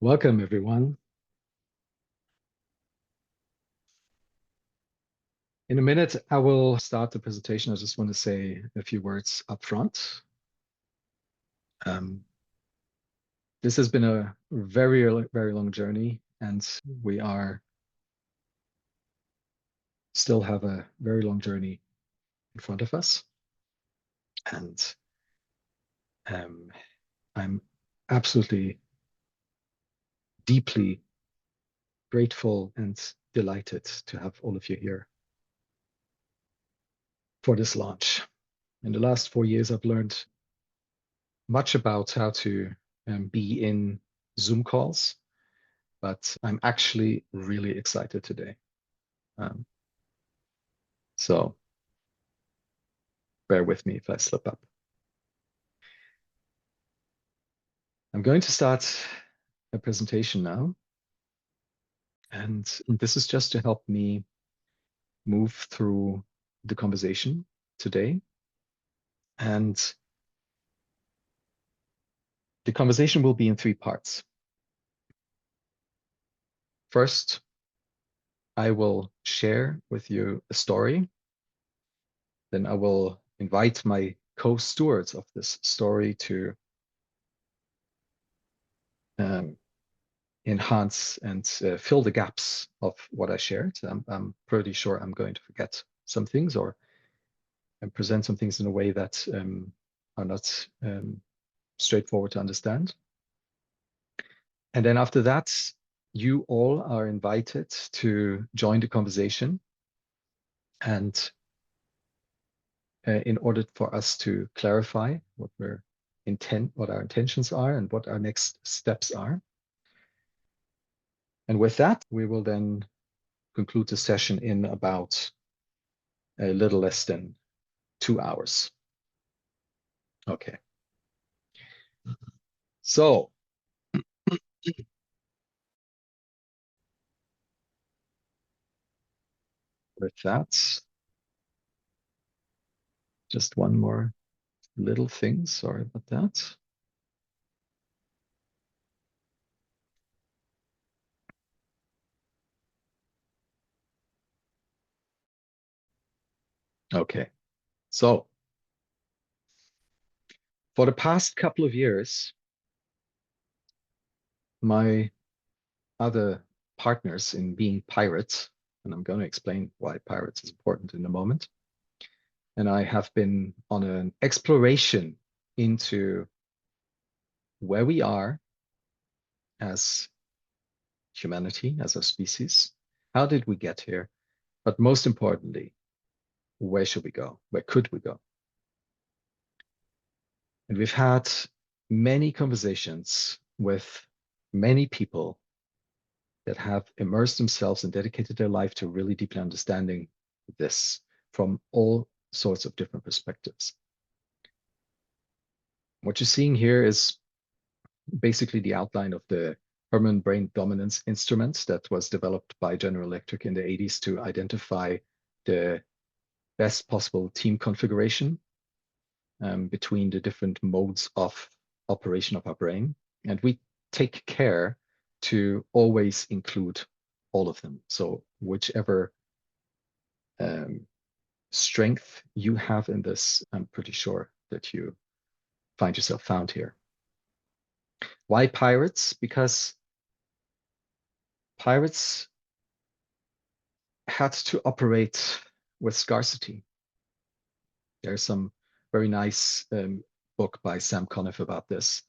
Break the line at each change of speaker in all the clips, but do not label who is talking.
Welcome, everyone. In a minute, I will start the presentation. I just want to say a few words up front. This has been a very, very long journey, and we are still have a very long journey in front of us. And I'm absolutely deeply grateful and delighted to have all of you here for this launch. In the last 4 years, I've learned much about how to be in Zoom calls, but I'm actually really excited today. Um, so bear with me if I slip up. I'm going to start a presentation now, and this is just to help me move through the conversation today. And the conversation will be in three parts. First, I will share with you a story. Then I will invite my co-stewards of this story to enhance and fill the gaps of what I shared. I'm pretty sure I'm going to forget some things or present some things in a way that are not straightforward to understand. And then after that, you all are invited to join the conversation. And in order for us to clarify what our intentions are and what our next steps are. And with that, we will then conclude the session in about a little less than 2 hours. Okay. So with that, just one more little thing. Sorry about that. Okay. So for the past couple of years, my other partners in being pirates, and I'm going to explain why pirates is important in a moment, and I have been on an exploration into where we are as humanity, as a species. How did we get here? But most importantly, where should we go? Where could we go? And we've had many conversations with many people that have immersed themselves and dedicated their life to really deeply understanding this from all sorts of different perspectives. What you're seeing here is basically the outline of the permanent brain dominance instrument that was developed by General Electric in the 80s to identify the best possible team configuration between the different modes of operation of our brain. And we take care to always include all of them. So whichever strength you have in this, I'm pretty sure that you find yourself found here. Why pirates? Because pirates had to operate with scarcity. There's some very nice book by Sam Conniff about this.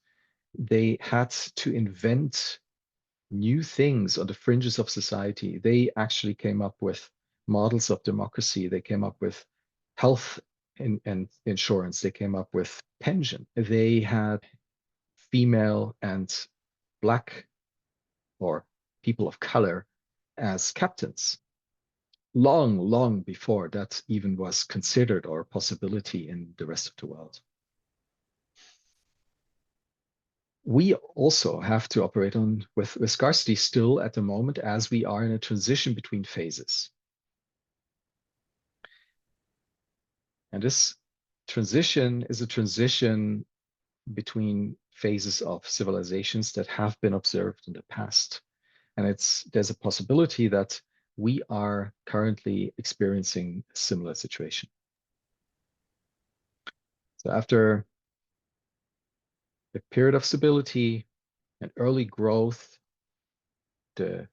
They had to invent new things on the fringes of society. They actually came up with models of democracy. They came up with health and insurance. They came up with pension. They had female and black or people of color as captains. Long before that even was considered or a possibility in the rest of the world. We also have to operate on with scarcity still at the moment as we are in a transition between phases. And this transition is a transition between phases of civilizations that have been observed in the past. And there's a possibility that we are currently experiencing a similar situation. So after a period of stability and early growth, the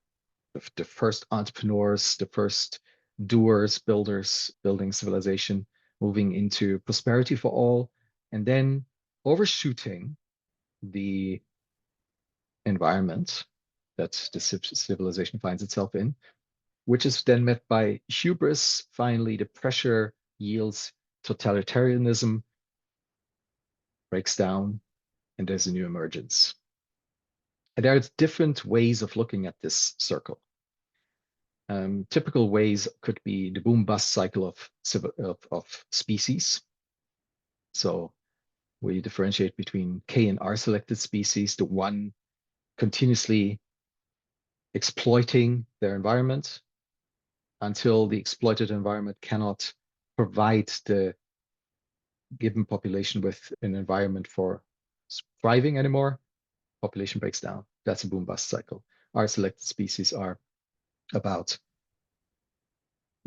the first entrepreneurs, the first doers, builders, building civilization, moving into prosperity for all, and then overshooting the environment that the civilization finds itself in, which is then met by hubris. Finally, the pressure yields totalitarianism, breaks down, and there's a new emergence. And there are different ways of looking at this circle. Typical ways could be the boom-bust cycle of species. So we differentiate between K and R selected species, the one continuously exploiting their environment until the exploited environment cannot provide the given population with an environment for thriving anymore. Population breaks down. That's a boom-bust cycle. R selected species are about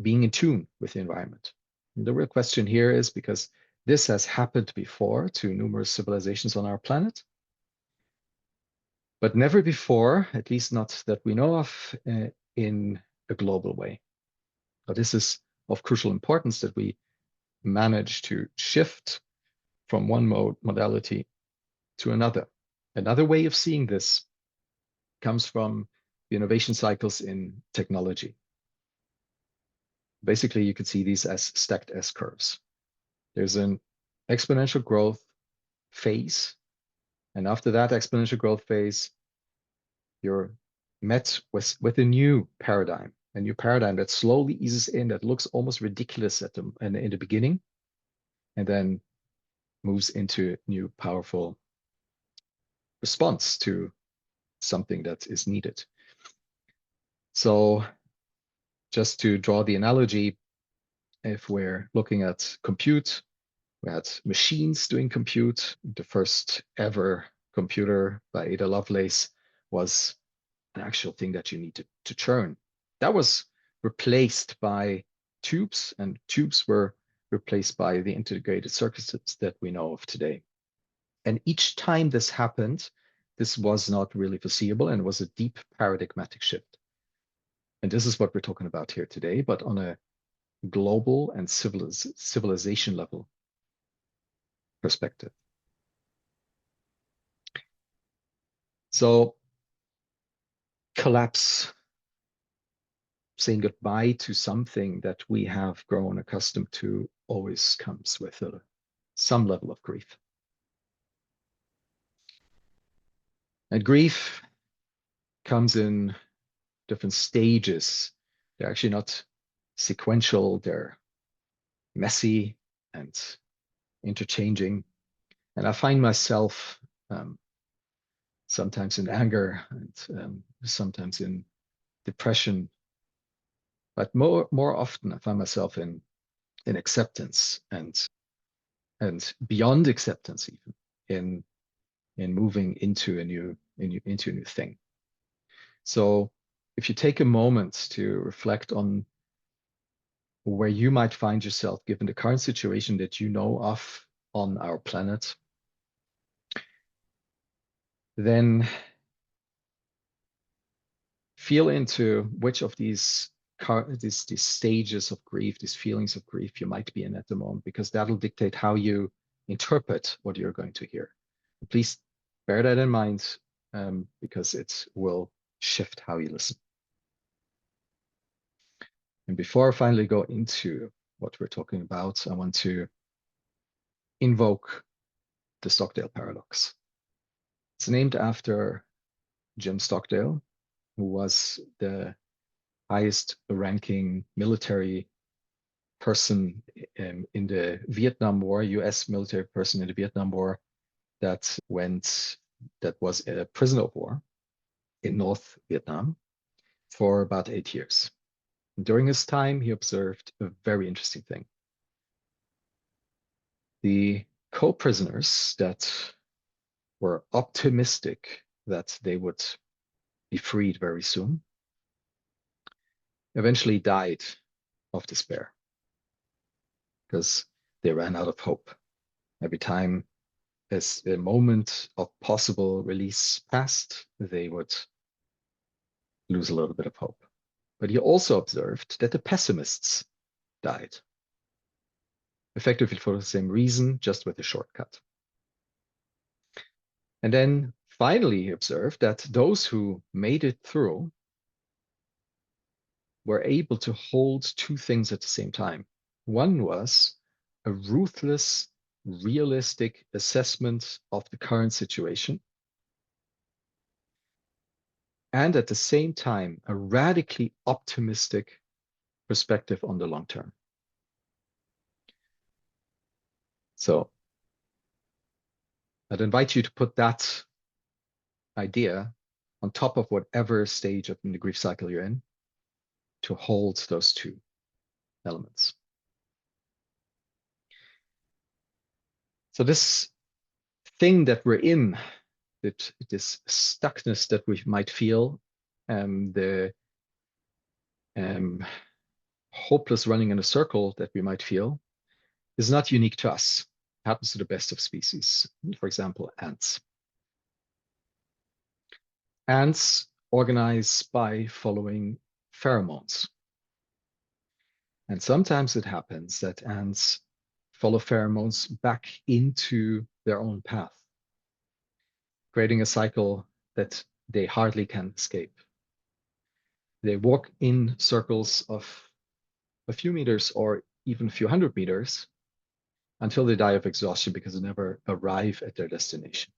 being in tune with the environment. And the real question here is, because this has happened before to numerous civilizations on our planet, but never before, at least not that we know of, in a global way. But this is of crucial importance that we manage to shift from one modality to another. Another way of seeing this comes from the innovation cycles in technology. Basically, you could see these as stacked S curves. There's an exponential growth phase, and after that exponential growth phase, you're met with a new paradigm that slowly eases in, that looks almost ridiculous in the beginning, and then moves into new powerful response to something that is needed. So just to draw the analogy, if we're looking at compute, we had machines doing compute. The first ever computer by Ada Lovelace was an actual thing that you needed to churn. That was replaced by tubes, and tubes were replaced by the integrated circuits that we know of today. And each time this happened, this was not really foreseeable, and it was a deep paradigmatic shift. And this is what we're talking about here today, but on a global and civilization level perspective. So collapse, saying goodbye to something that we have grown accustomed to, always comes with some level of grief. And grief comes in different stages. They're actually not sequential, they're messy and interchanging. And I find myself sometimes in anger and sometimes in depression, but more often I find myself in acceptance and beyond acceptance, even in moving into a new thing. So if you take a moment to reflect on where you might find yourself given the current situation that you know of on our planet, then feel into which of these stages of grief, these feelings of grief you might be in at the moment, because that'll dictate how you interpret what you're going to hear. Please bear that in mind, because it will shift how you listen. And before I finally go into what we're talking about, I want to invoke the Stockdale paradox. It's named after Jim Stockdale, who was the highest ranking military person in the Vietnam War, US military person in the Vietnam War that was a prisoner of war in North Vietnam for about 8 years. During his time, he observed a very interesting thing. The co-prisoners that were optimistic that they would be freed very soon, eventually died of despair because they ran out of hope. Every time as a moment of possible release passed, they would lose a little bit of hope. But he also observed that the pessimists died, effectively for the same reason, just with a shortcut. And then finally, he observed that those who made it through were able to hold two things at the same time. One was a ruthless, realistic assessment of the current situation, and at the same time, a radically optimistic perspective on the long term. So I'd invite you to put that idea on top of whatever stage of the grief cycle you're in, to hold those two elements. So this thing that we're in, that this stuckness that we might feel, the hopeless running in a circle that we might feel, is not unique to us. It happens to the best of species. For example, ants. Ants organize by following pheromones. And sometimes it happens that ants follow pheromones back into their own path, creating a cycle that they hardly can escape. They walk in circles of a few meters or even a few hundred meters until they die of exhaustion because they never arrive at their destination.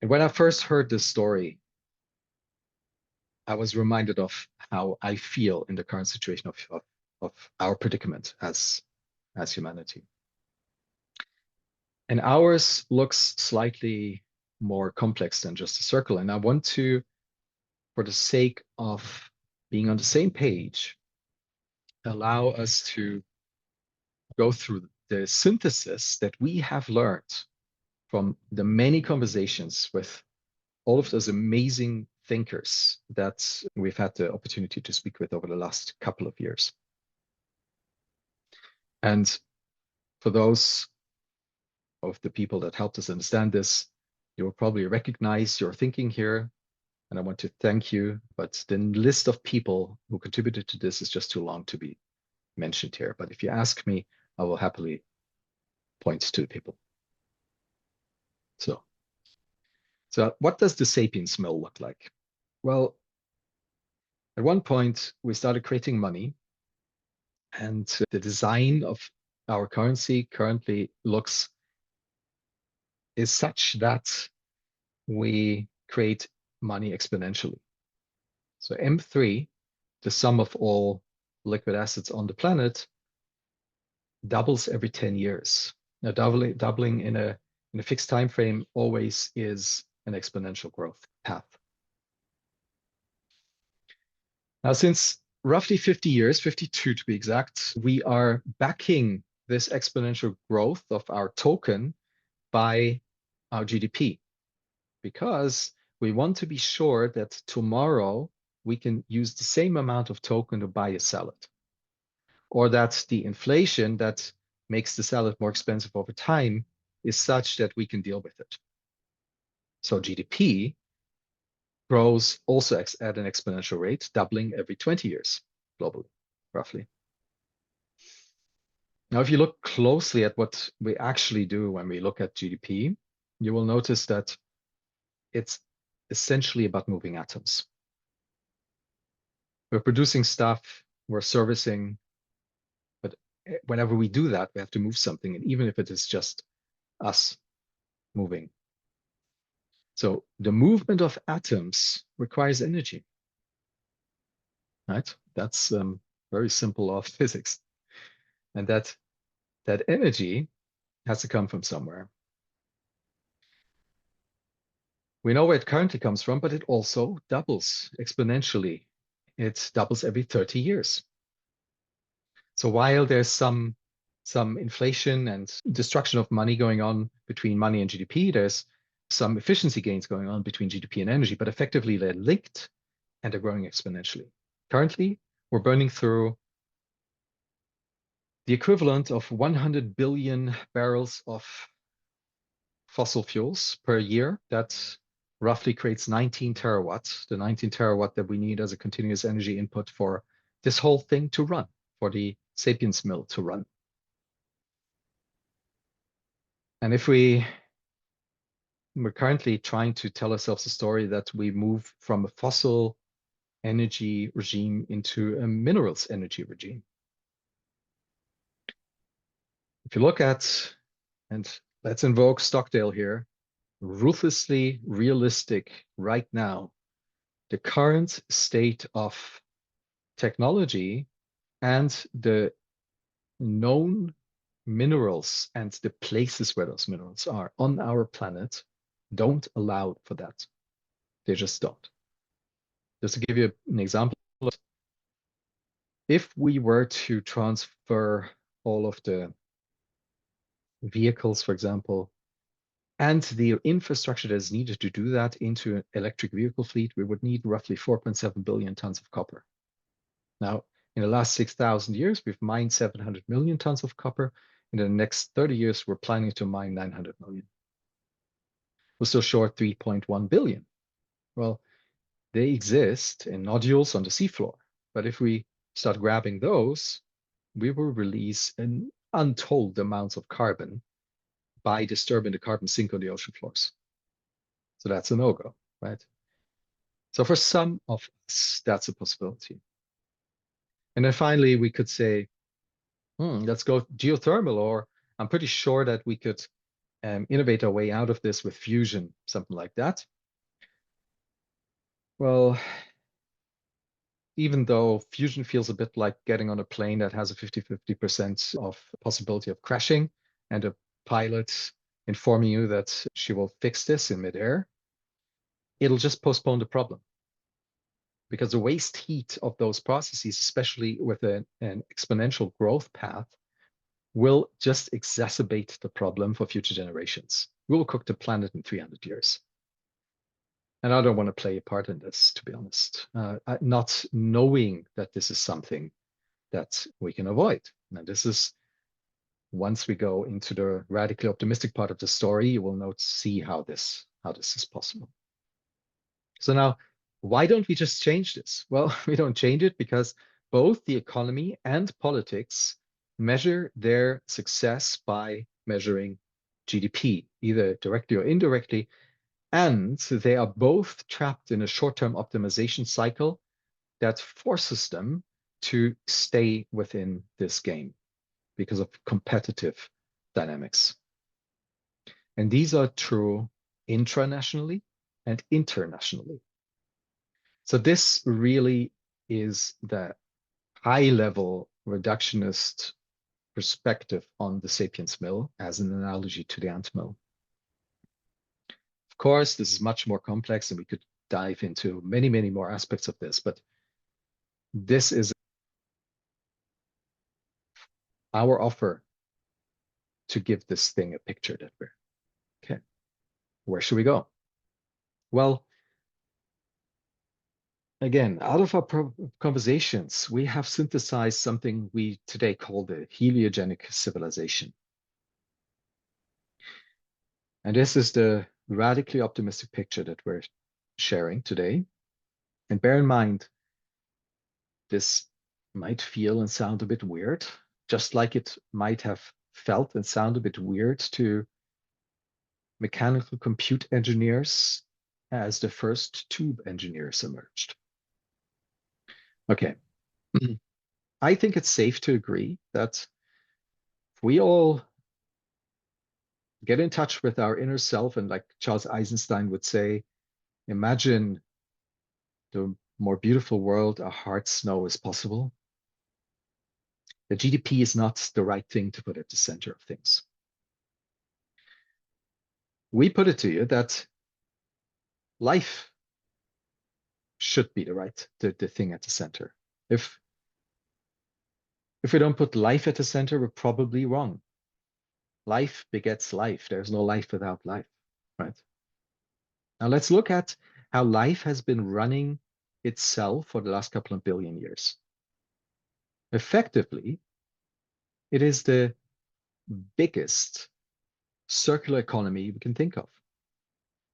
And when I first heard this story, I was reminded of how I feel in the current situation of our predicament as humanity. And ours looks slightly more complex than just a circle. And I want to, for the sake of being on the same page, allow us to go through the synthesis that we have learned from the many conversations with all of those amazing thinkers that we've had the opportunity to speak with over the last couple of years. And for those of the people that helped us understand this, you will probably recognize your thinking here, and I want to thank you, but the list of people who contributed to this is just too long to be mentioned here. But if you ask me, I will happily point to the people. So what does the sapiens mill look like? Well, at one point, we started creating money, and the design of our currency currently is such that we create money exponentially. So M3, the sum of all liquid assets on the planet, doubles every 10 years. Now, doubling in a fixed time frame always is an exponential growth path. Now, since roughly 50 years, 52 to be exact, we are backing this exponential growth of our token by our GDP, because we want to be sure that tomorrow we can use the same amount of token to buy a salad, or that the inflation that makes the salad more expensive over time is such that we can deal with it. So GDP grows also at an exponential rate, doubling every 20 years globally, roughly. Now, if you look closely at what we actually do when we look at GDP, you will notice that it's essentially about moving atoms. We're producing stuff, we're servicing, but whenever we do that, we have to move something, and even if it is just us moving. So the movement of atoms requires energy, right? That's very simple law of physics. And that energy has to come from somewhere. We know where it currently comes from, but it also doubles exponentially. It doubles every 30 years. So while there's some some inflation and destruction of money going on between money and GDP. There's some efficiency gains going on between GDP and energy, but effectively they're linked and they're growing exponentially. Currently, we're burning through the equivalent of 100 billion barrels of fossil fuels per year. That roughly creates 19 terawatts, the 19 terawatt that we need as a continuous energy input for this whole thing to run, for the Sapiens mill to run. And if we're currently trying to tell ourselves a story that we move from a fossil energy regime into a minerals energy regime. If you look at, and let's invoke Stockdale here, ruthlessly realistic right now, the current state of technology and the known minerals and the places where those minerals are on our planet don't allow for that. They just don't. Just to give you an example, if we were to transfer all of the vehicles, for example, and the infrastructure that is needed to do that into an electric vehicle fleet, we would need roughly 4.7 billion tons of copper. Now, in the last 6,000 years, we've mined 700 million tons of copper. In the next 30 years, we're planning to mine 900 million. We're still short 3.1 billion. Well, they exist in nodules on the seafloor. But if we start grabbing those, we will release an untold amounts of carbon by disturbing the carbon sink on the ocean floors. So that's a no-go, right? So for some of us, that's a possibility. And then finally, we could say, let's go geothermal, or I'm pretty sure that we could innovate our way out of this with fusion, something like that. Well, even though fusion feels a bit like getting on a plane that has a 50-50% of possibility of crashing and a pilot informing you that she will fix this in midair, it'll just postpone the problem. Because the waste heat of those processes, especially with an exponential growth path, will just exacerbate the problem for future generations. We'll cook the planet in 300 years. And I don't want to play a part in this, to be honest. Not knowing that this is something that we can avoid. Now, this is, once we go into the radically optimistic part of the story, you will see how this is possible. So now, why don't we just change this? Well, we don't change it because both the economy and politics measure their success by measuring GDP, either directly or indirectly. And they are both trapped in a short-term optimization cycle that forces them to stay within this game because of competitive dynamics. And these are true intranationally and internationally. So this really is the high-level reductionist perspective on the Sapiens mill as an analogy to the ant mill. Of course, this is much more complex and we could dive into many, many more aspects of this, but this is our offer to give this thing a picture that we're, okay, where should we go? Well, again, out of our conversations, we have synthesized something we today call the heliogenic civilization. And this is the radically optimistic picture that we're sharing today. And bear in mind, this might feel and sound a bit weird, just like it might have felt and sound a bit weird to mechanical compute engineers as the first tube engineers emerged. Okay. I think it's safe to agree that if we all get in touch with our inner self, and like Charles Eisenstein would say, imagine the more beautiful world our hearts know is possible, the GDP is not the right thing to put at the center of things. We put it to you that life should be the thing at the center. If If we don't put life at the center, we're probably wrong. Life begets life. There's no life without life, right? Now let's look at how life has been running itself for the last couple of billion years. Effectively, it is the biggest circular economy we can think of.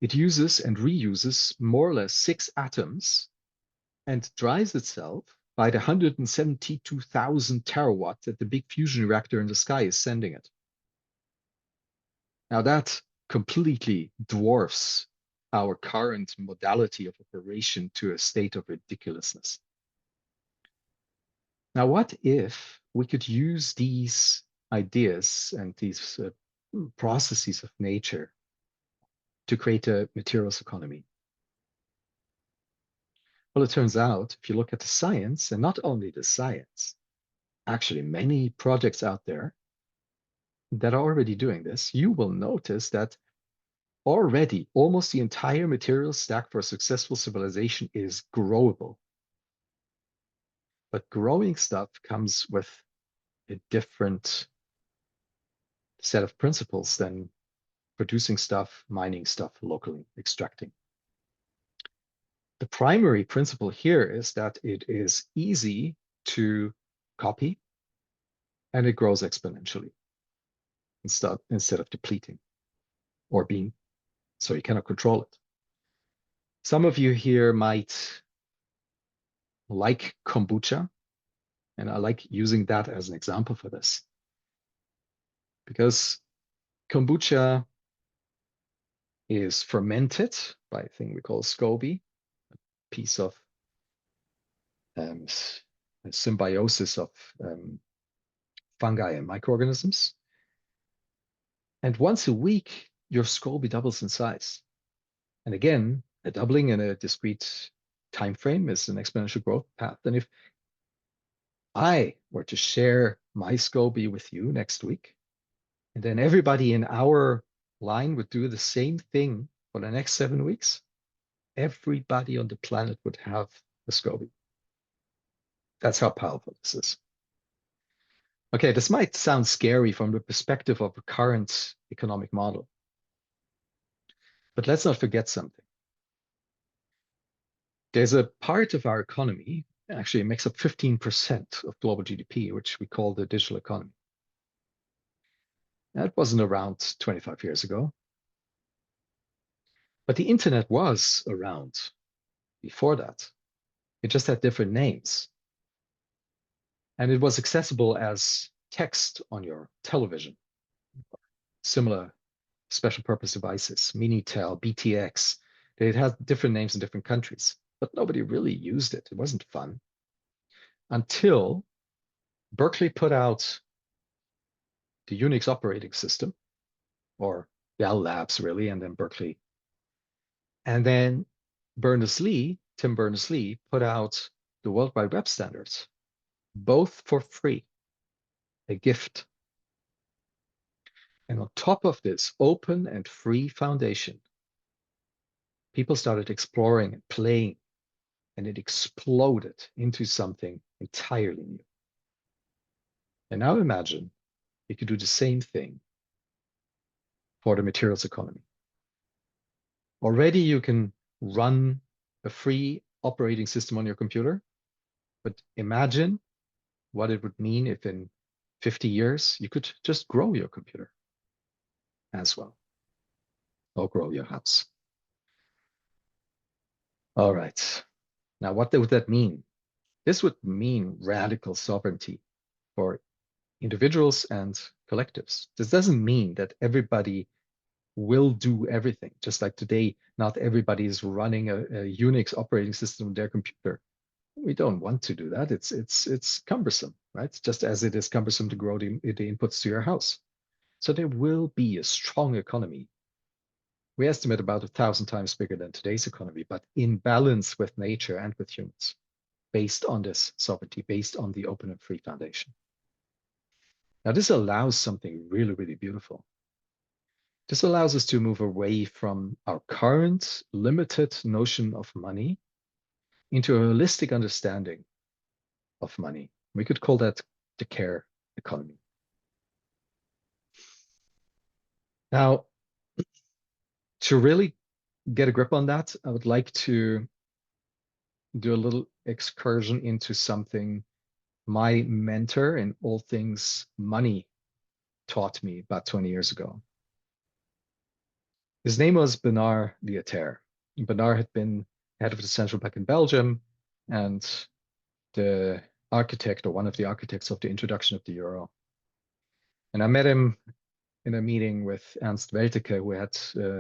It uses and reuses more or less 6 atoms and drives itself by the 172,000 terawatts that the big fusion reactor in the sky is sending it. Now that completely dwarfs our current modality of operation to a state of ridiculousness. Now, what if we could use these ideas and these processes of nature to create a materials economy? Well, it turns out, if you look at the science, and not only the science, actually many projects out there that are already doing this, you will notice that already almost the entire material stack for a successful civilization is growable. But growing stuff comes with a different set of principles than producing stuff, mining stuff locally, extracting. The primary principle here is that it is easy to copy and it grows exponentially instead of depleting or being, so you cannot control it. Some of you here might like kombucha, and I like using that as an example for this because kombucha is fermented by a thing we call SCOBY, a piece of a symbiosis of fungi and microorganisms. And once a week, your SCOBY doubles in size. And again, a doubling in a discrete time frame is an exponential growth path. And if I were to share my SCOBY with you next week, and then everybody in our line would do the same thing for the next 7 weeks, everybody on the planet would have a SCOBY. That's how powerful this is. Okay, this might sound scary from the perspective of a current economic model, but let's not forget something. There's a part of our economy, actually it makes up 15% of global GDP, which we call the digital economy. That wasn't around 25 years ago, but the internet was around before that. It just had different names. And it was accessible as text on your television, similar special purpose devices, Minitel, BTX. They had different names in different countries, but nobody really used it. It wasn't fun until Berkeley put out the Unix operating system, or Bell Labs really, and then Berkeley. And then Tim Berners-Lee put out the World Wide Web standards, both for free, a gift. And on top of this open and free foundation, people started exploring and playing, and it exploded into something entirely new. And now imagine you could do the same thing for the materials economy. Already you can run a free operating system on your computer, but imagine what it would mean if in 50 years you could just grow your computer as well, or grow your house. All right. Now, what would that mean? This would mean radical sovereignty for individuals and collectives. This doesn't mean that everybody will do everything. Just like today, not everybody is running a Unix operating system on their computer. We don't want to do that. It's cumbersome, right? Just as it is cumbersome to grow the inputs to your house. So there will be a strong economy. We estimate about 1,000 times bigger than today's economy, but in balance with nature and with humans, based on this sovereignty, based on the open and free foundation. Now, this allows something really, really beautiful. This allows us to move away from our current limited notion of money into a holistic understanding of money. We could call that the care economy. Now, to really get a grip on that, I would like to do a little excursion into something my mentor in all things money taught me about 20 years ago. His name was Bernard Lietaer. Bernard had been head of the central bank in Belgium and the architect or one of the architects of the introduction of the euro. And I met him in a meeting with Ernst Welteke,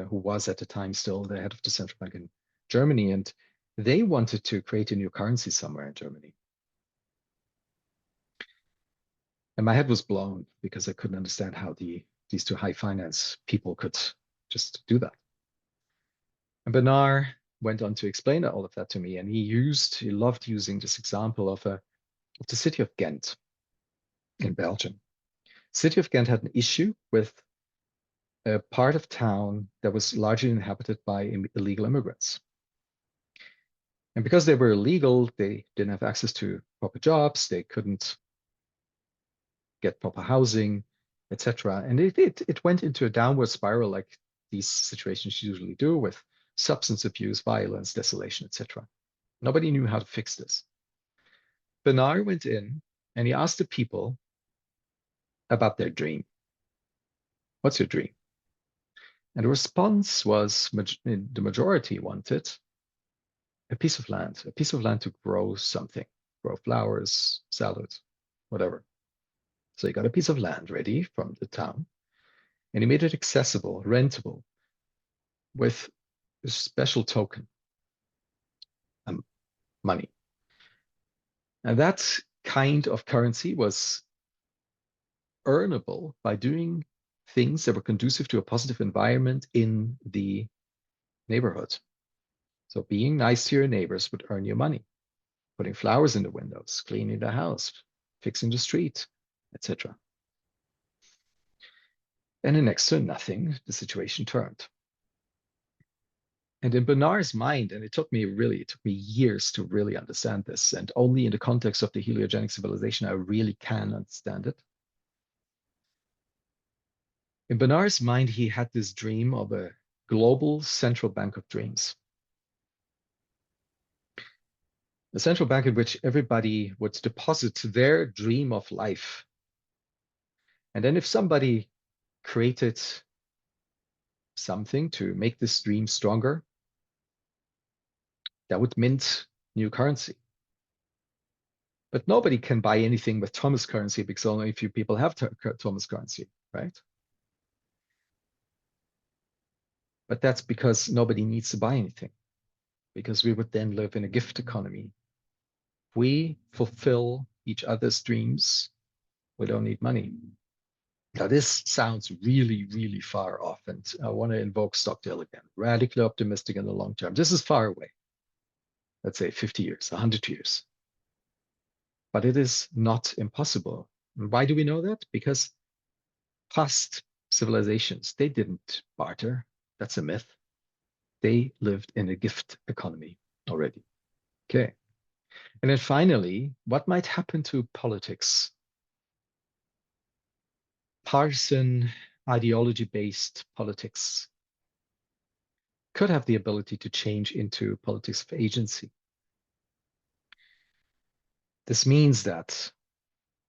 who was at the time still the head of the central bank in Germany, and they wanted to create a new currency somewhere in Germany. And my head was blown because I couldn't understand how these two high finance people could just do that. And Bernard went on to explain all of that to me, and he loved using this example of the city of Ghent in Belgium. City of Ghent had an issue with a part of town that was largely inhabited by illegal immigrants. And because they were illegal, they didn't have access to proper jobs, they couldn't get proper housing, etc. And it went into a downward spiral like these situations usually do, with substance abuse, violence, desolation, etc. Nobody knew how to fix this. Bernard went in and he asked the people about their dream. What's your dream? And the response was the majority wanted a piece of land to grow something, grow flowers, salad, whatever. So he got a piece of land ready from the town and he made it accessible, rentable, with a special token, money. And that kind of currency was earnable by doing things that were conducive to a positive environment in the neighborhood. So being nice to your neighbors would earn you money. Putting flowers in the windows, cleaning the house, fixing the street, etc. And in next to nothing, the situation turned. And in Bernard's mind, and it took me years to really understand this, and only in the context of the heliogenic civilization, I really can understand it. In Bernard's mind, he had this dream of a global central bank of dreams. A central bank in which everybody would deposit their dream of life. And then if somebody created something to make this dream stronger, that would mint new currency. But nobody can buy anything with Thomas currency because only a few people have Thomas currency, right? But that's because nobody needs to buy anything, because we would then live in a gift economy. We fulfill each other's dreams. We don't need money. Now, this sounds really, really far off, and I want to invoke Stockdale again. Radically optimistic in the long term. This is far away. Let's say 50 years, 100 years. But it is not impossible. And why do we know that? Because past civilizations, they didn't barter. That's a myth. They lived in a gift economy already. Okay. And then finally, what might happen to politics? Partisan, ideology-based politics could have the ability to change into politics of agency. This means that,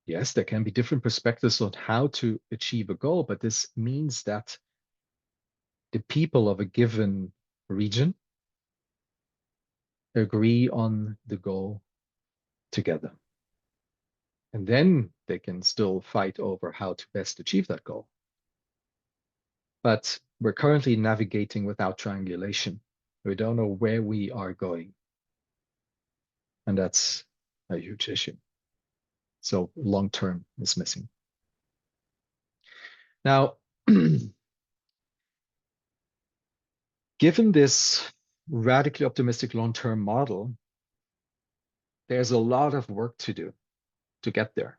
yes, there can be different perspectives on how to achieve a goal, but this means that the people of a given region agree on the goal together. And then they can still fight over how to best achieve that goal. But we're currently navigating without triangulation. We don't know where we are going. And that's a huge issue. So long term is missing. Now, given this radically optimistic long-term model, there's a lot of work to do to get there.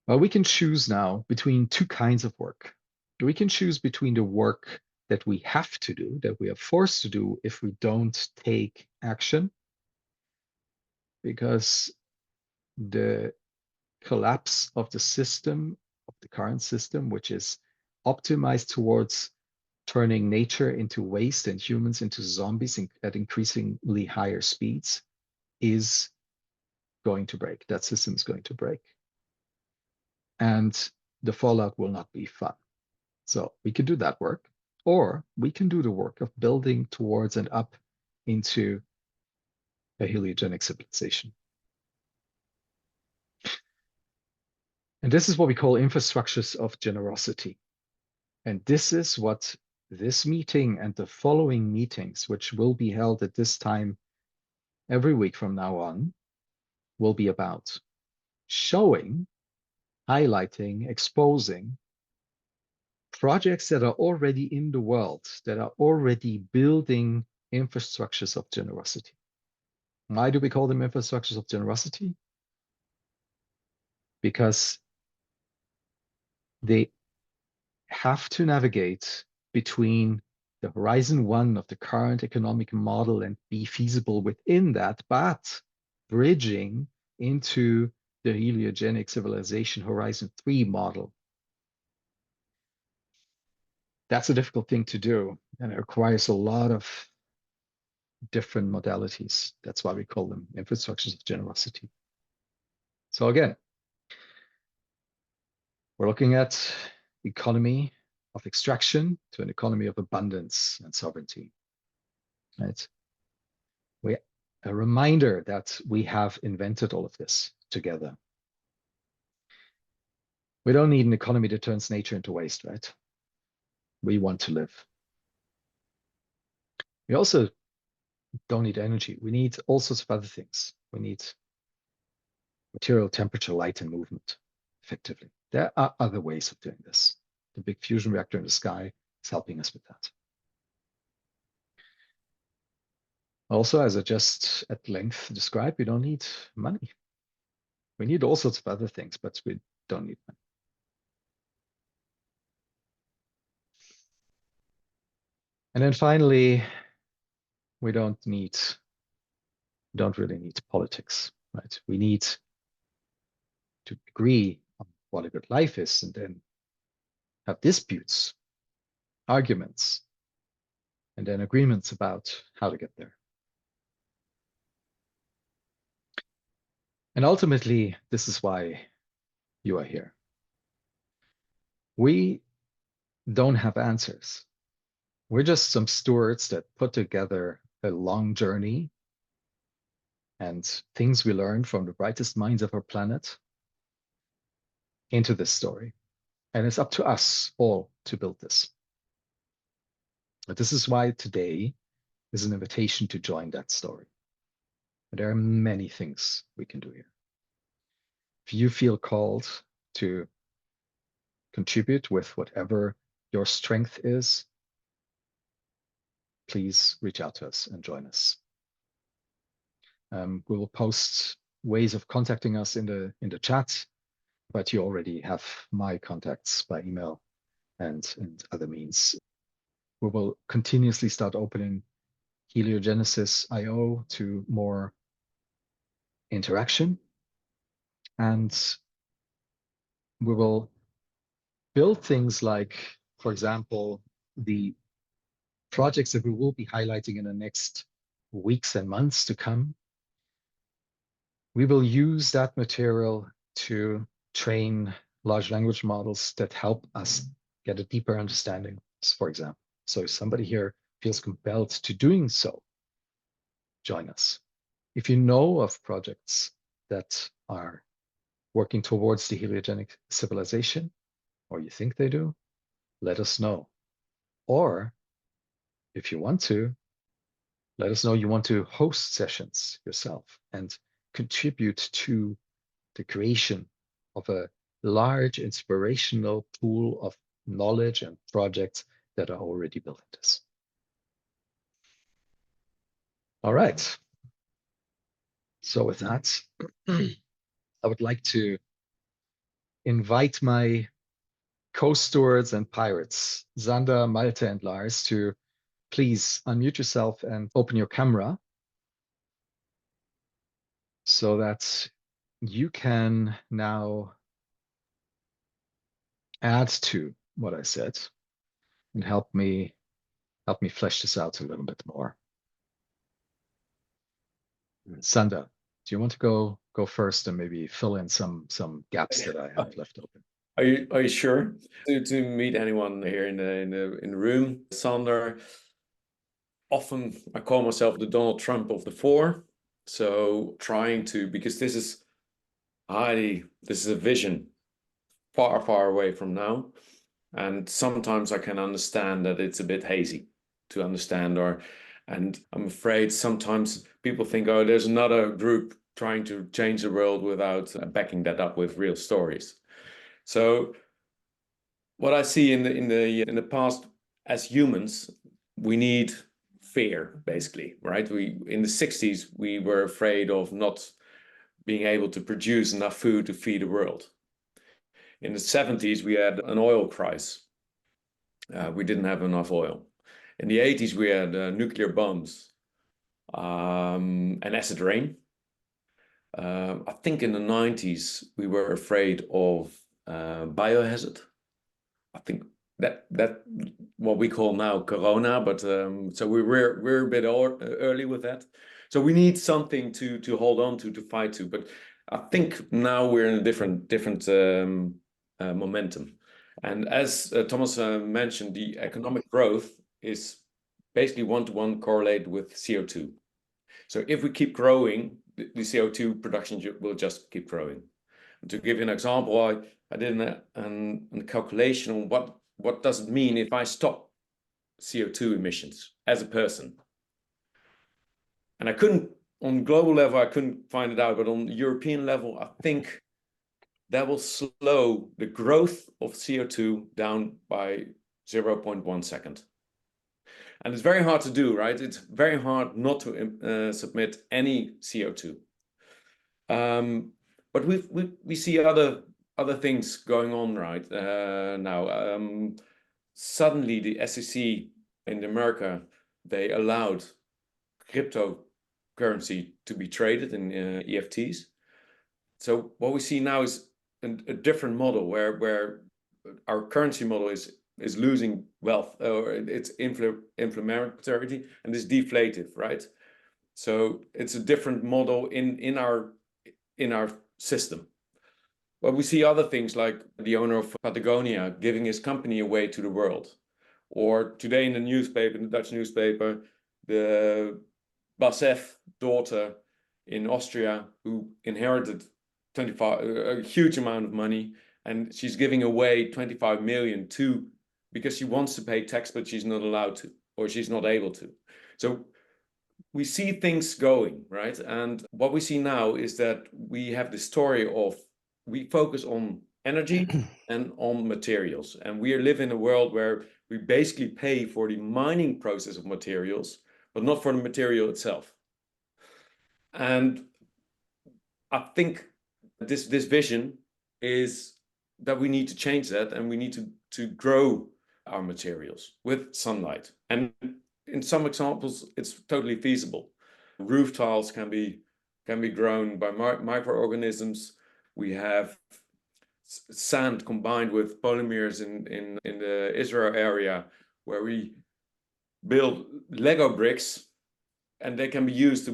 Well, we can choose now between two kinds of work. We can choose between the work that we have to do, that we are forced to do if we don't take action, because the collapse of the system, of the current system, which is optimized towards turning nature into waste and humans into zombies at increasingly higher speeds, is going to break. That system is going to break. And the fallout will not be fun. So we can do that work, or we can do the work of building towards and up into a heliogenic civilization. And this is what we call infrastructures of generosity. And this is what this meeting and the following meetings, which will be held at this time every week from now on, will be about showing, highlighting, exposing projects that are already in the world, that are already building infrastructures of generosity. Why do we call them infrastructures of generosity? Because they have to navigate between the horizon one of the current economic model and be feasible within that, but bridging into the heliogenic civilization horizon 3 model. That's a difficult thing to do, and it requires a lot of different modalities. That's why we call them infrastructures of generosity. So again, we're looking at economy of extraction to an economy of abundance and sovereignty. Right? A reminder that we have invented all of this together. We don't need an economy that turns nature into waste, right? We want to live. We also don't need energy. We need all sorts of other things. We need material, temperature, light, and movement, effectively. There are other ways of doing this. The big fusion reactor in the sky is helping us with that. Also, as I just at length described, we don't need money. We need all sorts of other things, but we don't need money. And then finally, we don't really need politics, right? We need to agree on what a good life is and then have disputes, arguments, and then agreements about how to get there. And ultimately, this is why you are here. We don't have answers. We're just some stewards that put together a long journey and things we learned from the brightest minds of our planet into this story. And it's up to us all to build this. But this is why today is an invitation to join that story. There are many things we can do here. If you feel called to contribute with whatever your strength is, please reach out to us and join us. We will post ways of contacting us in the chat, but you already have my contacts by email and other means. We will continuously start opening Heliogenesis IO to more interaction, and we will build things like, for example, the projects that we will be highlighting in the next weeks and months to come. We will use that material to train large language models that help us get a deeper understanding, for example. So if somebody here feels compelled to doing so, join us. If you know of projects that are working towards the heliogenic civilization, or you think they do, let us know. Or if you want to, let us know you want to host sessions yourself and contribute to the creation of a large inspirational pool of knowledge and projects that are already building this. All right. So with that, I would like to invite my co-stewards and pirates, Zander, Malte, and Lars, to please unmute yourself and open your camera so that you can now add to what I said and help me flesh this out a little bit more. Sanda, do you want to go first and maybe fill in some gaps that I have left open?
Are you sure to meet anyone here in the room? Sander, often I call myself the Donald Trump of the four. So trying to, because this is a vision far, far away from now. And sometimes I can understand that it's a bit hazy to understand, and I'm afraid sometimes people think, oh, there's another group trying to change the world without backing that up with real stories. So what I see in the past, as humans, we need fear, basically, right? We in the 60s we were afraid of not being able to produce enough food to feed the world. In the 70s we had an oil crisis. We didn't have enough oil. In the 80s we had nuclear bombs and acid rain. I think in the 90s we were afraid of biohazard. I think that what we call now Corona, but so we're a bit early with that. So we need something to hold on to fight to. But I think now we're in a different momentum. And as Thomas mentioned, the economic growth is basically one-to-one correlated with CO2. So if we keep growing, the CO2 production will just keep growing. To give you an example, I did a calculation on what does it mean if I stop CO2 emissions as a person. And I couldn't, on global level, I couldn't find it out, but on European level, I think that will slow the growth of CO2 down by 0.1 second. And it's very hard to do, right? It's very hard not to submit any CO2. But we see other things going on right now. Suddenly the SEC in America, they allowed cryptocurrency to be traded in EFTs. So what we see now is a different model where our currency model is losing wealth, or it's inflammatory and is deflative, right? So it's a different model in our system. But we see other things like the owner of Patagonia giving his company away to the world. Or today in the newspaper, in the Dutch newspaper, the BASF daughter in Austria who inherited a huge amount of money, and she's giving away 25 million because she wants to pay tax, but she's not allowed to, or she's not able to. So we see things going, right? And what we see now is that we have the story of, we focus on energy and on materials. And we live in a world where we basically pay for the mining process of materials, but not for the material itself. And I think this vision is that we need to change that, and we need to grow our materials with sunlight. And in some examples, it's totally feasible. Roof tiles can be grown by microorganisms. We have sand combined with polymers in the Israel area, where we build Lego bricks, and they can be used to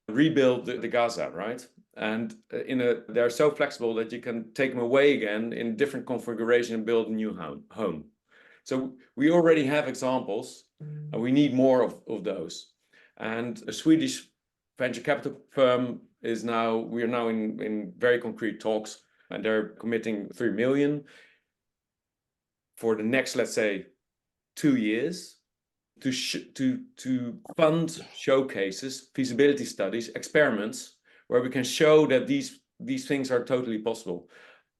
rebuild the Gaza, right? And they're so flexible that you can take them away again in different configuration and build a new home. So we already have examples, and we need more of those. And a Swedish venture capital firm we are now in very concrete talks, and they're committing 3 million for the next, let's say, 2 years to fund showcases, feasibility studies, experiments, where we can show that these things are totally possible.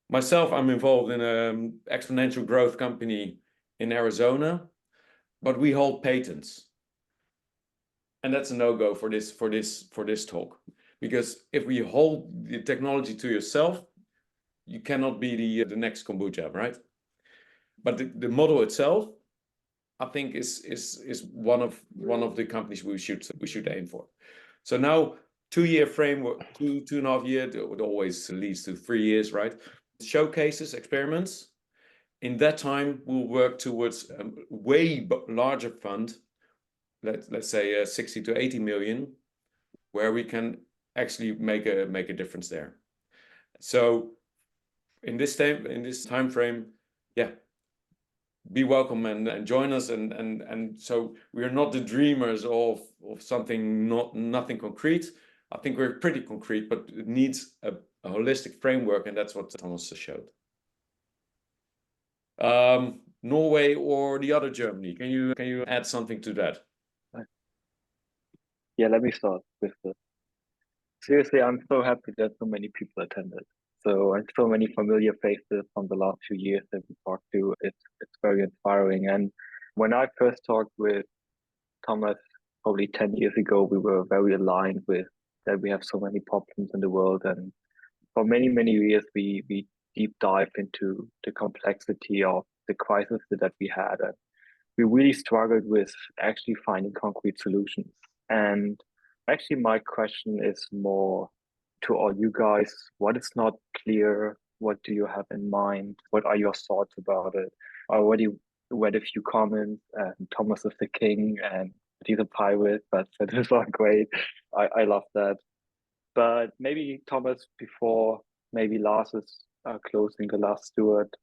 Myself, I'm involved in an exponential growth company in Arizona, but we hold patents. And that's a no-go for this talk. Because if we hold the technology to yourself, you cannot be the next kombucha, right? But the model itself, I think, is one of the companies we should aim for. So now 2-year framework, 2.5 years, it always leads to 3 years, right? Showcases, experiments. In that time, we'll work towards a way larger fund, let's say 60 to 80 million, where we can actually make a difference there. So in this time frame, yeah, be welcome and join us. And so we are not the dreamers of something nothing concrete. I think we're pretty concrete, but it needs a holistic framework, and that's what Thomas showed. Norway or the other Germany? Can you add something to that?
Yeah, let me start with this. Seriously, I'm so happy that so many people attended. And so many familiar faces from the last few years that we talked to. It's very inspiring. And when I first talked with Thomas, probably 10 years ago, we were very aligned with that we have so many problems in the world. And for many, many years, we deep dive into the complexity of the crisis that we had. And we really struggled with actually finding concrete solutions. And actually, my question is more to all you guys. What is not clear? What do you have in mind? What are your thoughts about it? I already read a few comments, and Thomas is the king, and he's a pirate, but that is all great. I love that. But maybe Thomas, before maybe Lars is closing the last steward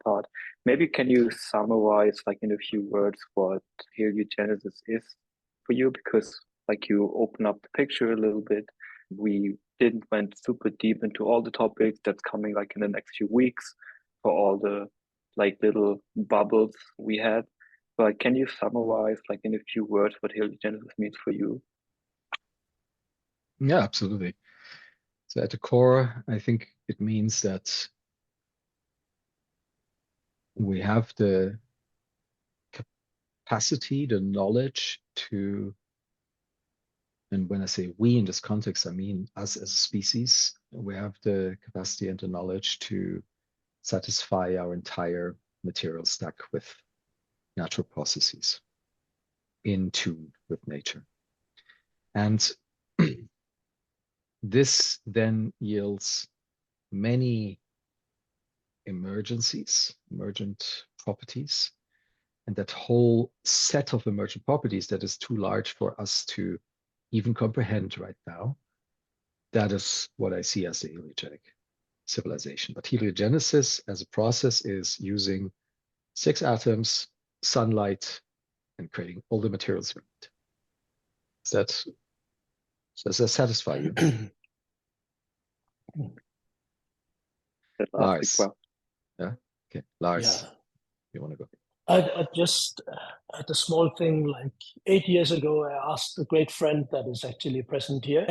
part, maybe can you summarize like in a few words what heliogenesis is for you? Because like you open up the picture a little bit. We didn't went super deep into all the topics that's coming like in the next few weeks for all the like little bubbles we had. But can you summarize like in a few words what heliogenesis means for you?
Yeah, absolutely. So at the core, I think it means that we have the capacity, the knowledge to, and when I say we in this context, I mean us as a species, we have the capacity and the knowledge to satisfy our entire material stack with natural processes in tune with nature. And this then yields many emergent properties. And that whole set of emergent properties that is too large for us to even comprehend right now, that is what I see as the heliogenic civilization. But heliogenesis as a process is using 6 atoms, sunlight, and creating all the materials we need. Does that satisfy you? Lars. Yeah. Okay. Lars,
Yeah.
you want to go?
I just had a small thing like 8 years ago. I asked a great friend that is actually present here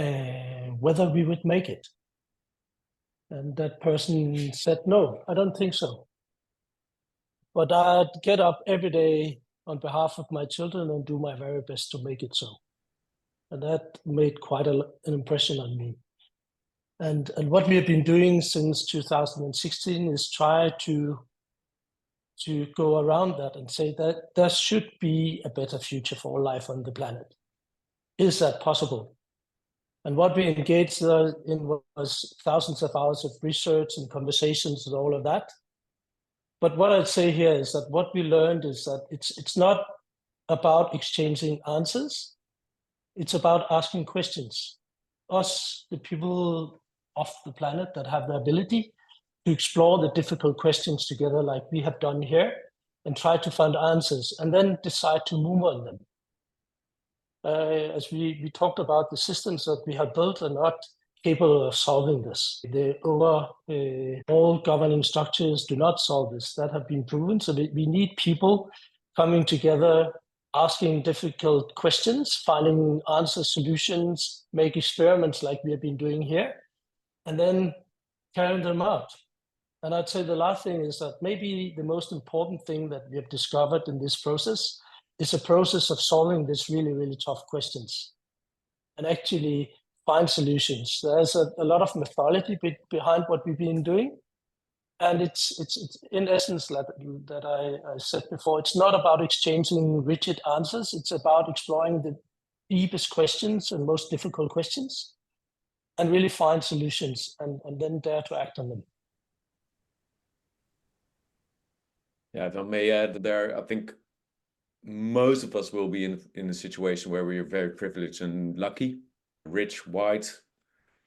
whether we would make it. And that person said, no, I don't think so. But I'd get up every day on behalf of my children and do my very best to make it so. And that made quite an impression on me. And what we have been doing since 2016 is try to go around that and say that there should be a better future for all life on the planet. Is that possible? And what we engaged in was thousands of hours of research and conversations and all of that. But what I'd say here is that what we learned is that it's not about exchanging answers. It's about asking questions. Us, the people of the planet that have the ability to explore the difficult questions together like we have done here and try to find answers and then decide to move on them. As we talked about, the systems that we have built are not capable of solving this. The all governing structures do not solve this. That have been proven. So we need people coming together, asking difficult questions, finding answer solutions, make experiments like we have been doing here, and then carrying them out. And I'd say the last thing is that maybe the most important thing that we have discovered in this process is a process of solving these really, really tough questions and actually find solutions. There's a lot of mythology behind what we've been doing. And it's in essence that I said before, it's not about exchanging rigid answers. It's about exploring the deepest questions and most difficult questions and really find solutions and then dare to act on them.
Yeah, if I may add there, I think most of us will be in a situation where we are very privileged and lucky, rich, white,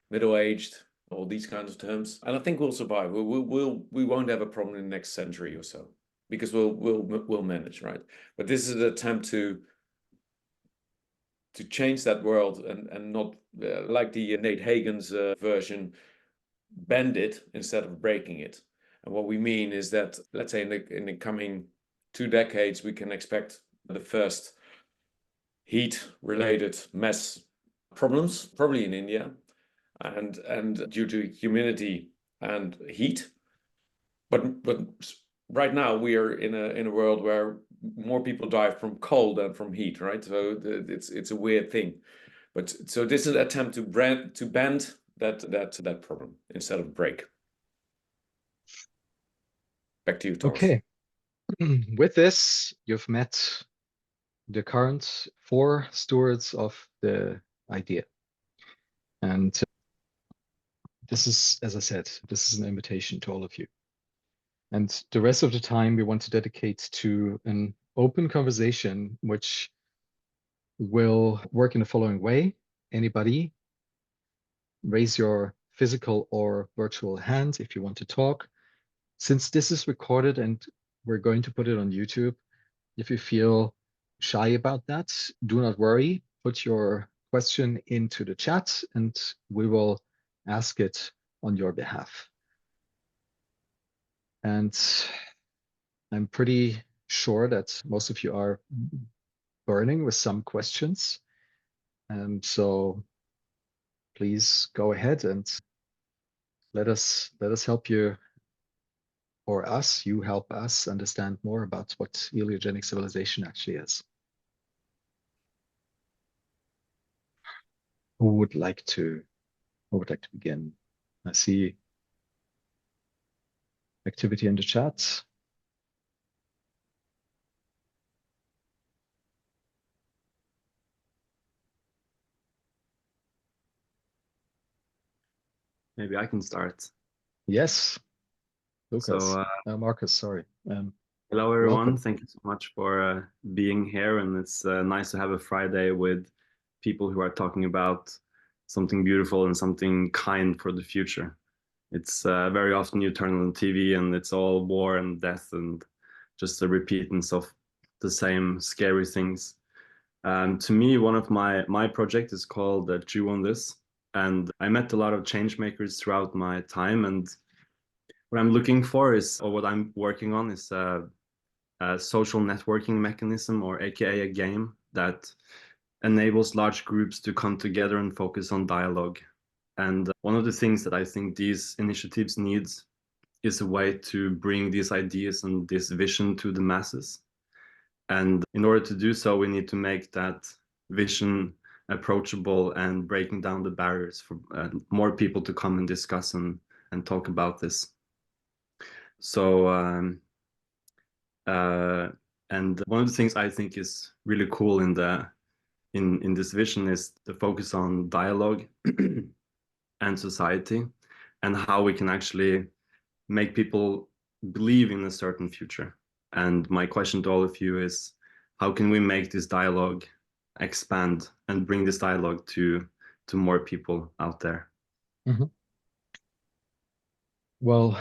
middle-aged, all these kinds of terms. And I think we'll survive. We won't have a problem in the next century or so, because we'll manage, right? But this is an attempt to change that world and not like the Nate Hagen's version, bend it instead of breaking it. And what we mean is that, let's say in the coming 2 decades, we can expect the first heat-related mass problems, probably in India, and due to humidity and heat. But right now we are in a world where more people die from cold than from heat, right? So it's a weird thing. But so this is an attempt to bend that problem instead of break. Back to you, Thomas.
Okay. With this, you've met the current 4 stewards of the idea. And this is, as I said, this is an invitation to all of you. And the rest of the time we want to dedicate to an open conversation, which will work in the following way. Anybody, raise your physical or virtual hand if you want to talk. Since this is recorded and we're going to put it on YouTube, if you feel shy about that, do not worry. Put your question into the chat and we will ask it on your behalf. And I'm pretty sure that most of you are burning with some questions. And so please go ahead and let us help you, or us, you help us understand more about what heliogenic civilization actually is. Who would like to begin? I see activity in the chat.
Maybe I can start.
Yes, Lucas.
So,
Marcus, sorry.
hello, everyone.
welcome.
Thank you so much for being here. And it's nice to have a Friday with people who are talking about something beautiful and something kind for the future. It's very often you turn on the TV and it's all war and death and just a repeatance of the same scary things. To me, one of my project is called Chew on This. And I met a lot of change makers throughout my time. And what I'm looking for is, or what I'm working on is a social networking mechanism, or AKA a game that enables large groups to come together and focus on dialogue. And one of the things that I think these initiatives need is a way to bring these ideas and this vision to the masses. And in order to do so, we need to make that vision approachable and breaking down the barriers for more people to come and discuss and talk about this. So, and one of the things I think is really cool in this vision is the focus on dialogue and society, and how we can actually make people believe in a certain future. And my question to all of you is, how can we make this dialogue expand and bring this dialogue to more people out there?
Mm-hmm. Well,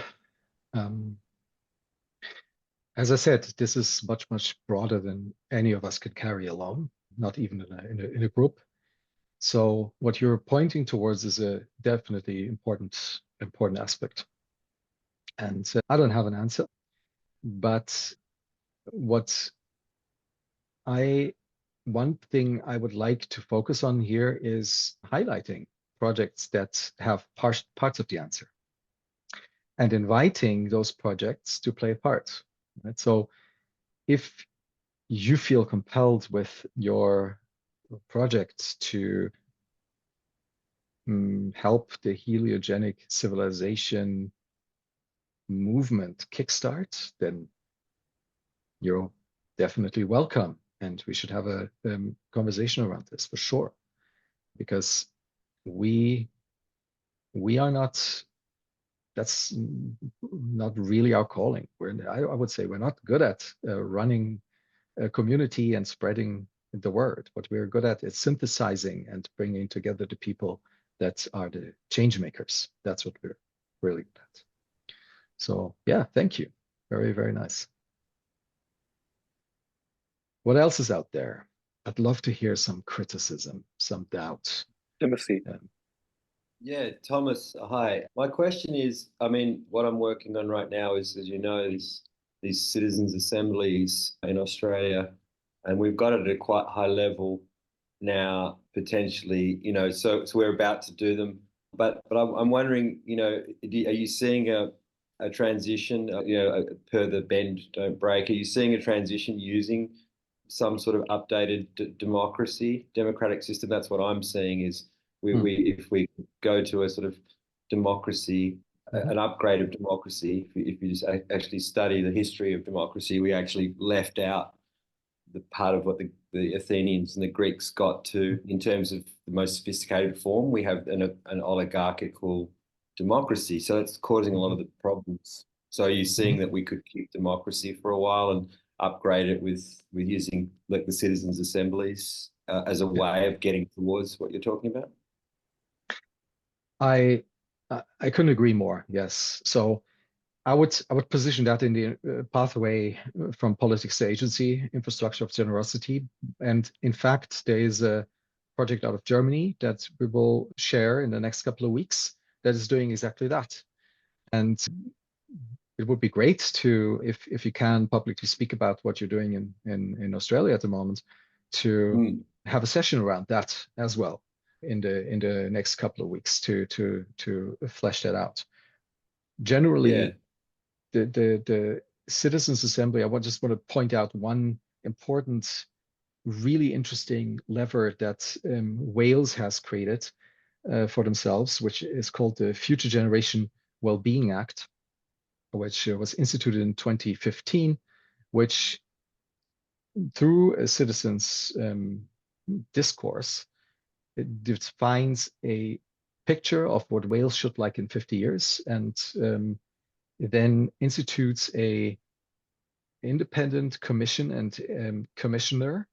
as I said, this is much, much broader than any of us could carry alone, not even in a group. So what you're pointing towards is a definitely important aspect. And I don't have an answer, but one thing I would like to focus on here is highlighting projects that have parts of the answer and inviting those projects to play a part. Right? So if you feel compelled with your projects to help the heliogenic civilization movement kickstart, then you're definitely welcome. And we should have a conversation around this for sure, because we we are not, that's not really our calling. I would say we're not good at running a community and spreading the word. What we're good at is synthesizing and bringing together the people that are the change makers. That's what we're really good at. So yeah, thank you. Very, very nice. What else is out there? I'd love to hear some criticism, some doubt.
Timothy.
Yeah, Thomas, hi. My question is, I mean, what I'm working on right now is, as you know, these citizens' assemblies in Australia, and we've got it at a quite high level now, potentially, you know, so we're about to do them. But I'm wondering, you know, are you seeing a transition, you know, per the bend, don't break? Are you seeing a transition using some sort of updated democratic system? That's what I'm seeing is if we go to a sort of democracy, an upgrade of democracy, if you just actually study the history of democracy, we actually left out the part of what the Athenians and the Greeks got to in terms of the most sophisticated form. We have an oligarchical democracy, so it's causing a lot of the problems. So are you seeing that we could keep democracy for a while and upgrade it with using like the citizens' assemblies as a way of getting towards what you're talking about?
I couldn't agree more. Yes. So I would position that in the pathway from politics to agency, infrastructure of generosity. And in fact, there is a project out of Germany that we will share in the next couple of weeks that is doing exactly that. And it would be great to, if you can publicly speak about what you're doing in Australia at the moment, to have a session around that as well in the next couple of weeks to flesh that out. Generally, the Citizens Assembly, just want to point out one important, really interesting lever that Wales has created for themselves, which is called the Future Generation Wellbeing Act, which was instituted in 2015, which through a citizens discourse, it defines a picture of what Wales should like in 50 years and then institutes a independent commission and commissioner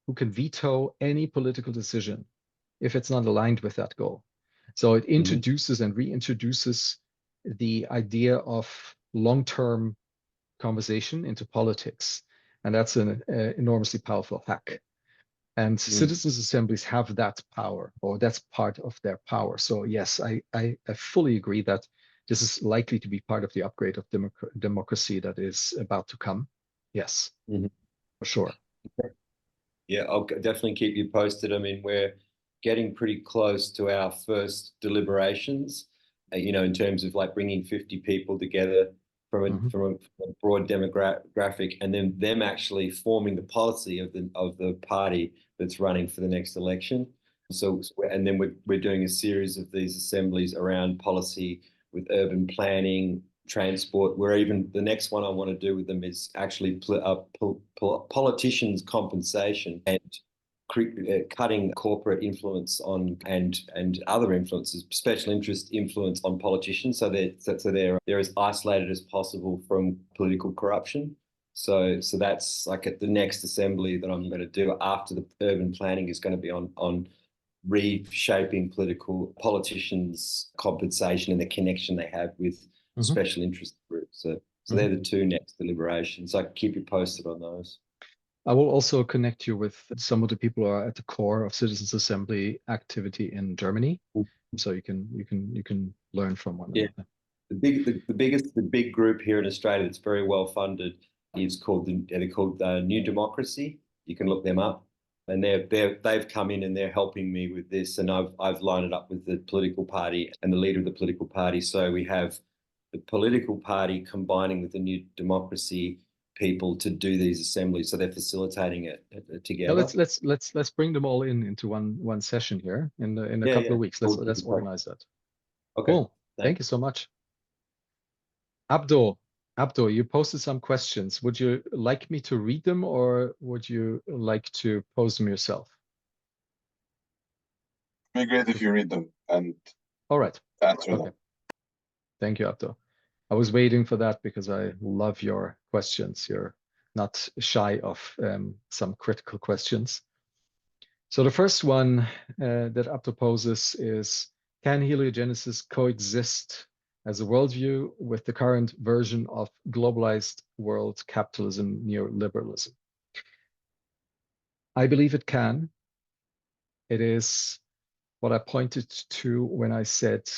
who can veto any political decision if it's not aligned with that goal. So it introduces and reintroduces the idea of long-term conversation into politics. And that's an enormously powerful hack. And citizens' assemblies have that power, or that's part of their power. So yes, I fully agree that this is likely to be part of the upgrade of democracy that is about to come. Yes, for sure.
Yeah, I'll definitely keep you posted. I mean, we're getting pretty close to our first deliberations, you know, in terms of like bringing 50 people together from a broad demographic, and then them actually forming the policy of the party that's running for the next election. So, and then we're doing a series of these assemblies around policy with urban planning, transport. Where even the next one I want to do with them is actually politicians' compensation and cutting corporate influence on and other influences, special interest influence on politicians, so they're as isolated as possible from political corruption. So that's like at the next assembly that I'm going to do after the urban planning is going to be on reshaping politicians' compensation and the connection they have with special interest groups. So they're the two next deliberations. I keep you posted on those.
I will also connect you with some of the people who are at the core of Citizens Assembly activity in Germany, so you can learn from one another.
The big group here in Australia that's very well funded is called New Democracy. You can look them up, and they've come in and they're helping me with this, and I've lined it up with the political party and the leader of the political party. So we have the political party combining with the New Democracy people to do these assemblies, so they're facilitating it together.
Yeah, let's bring them all into one session here in a couple of weeks. Let's organize that.
Okay.
Cool. Thank you so much. Abdo, you posted some questions. Would you like me to read them, or would you like to pose them yourself?
It'd be great if you read them. And
all right.
answer
Okay. Thank you, Abdo. I was waiting for that because I love your questions. You're not shy of some critical questions. So the first one that Abdo poses is, can heliogenesis coexist as a worldview with the current version of globalized world capitalism, neoliberalism? I believe it can. It is what I pointed to when I said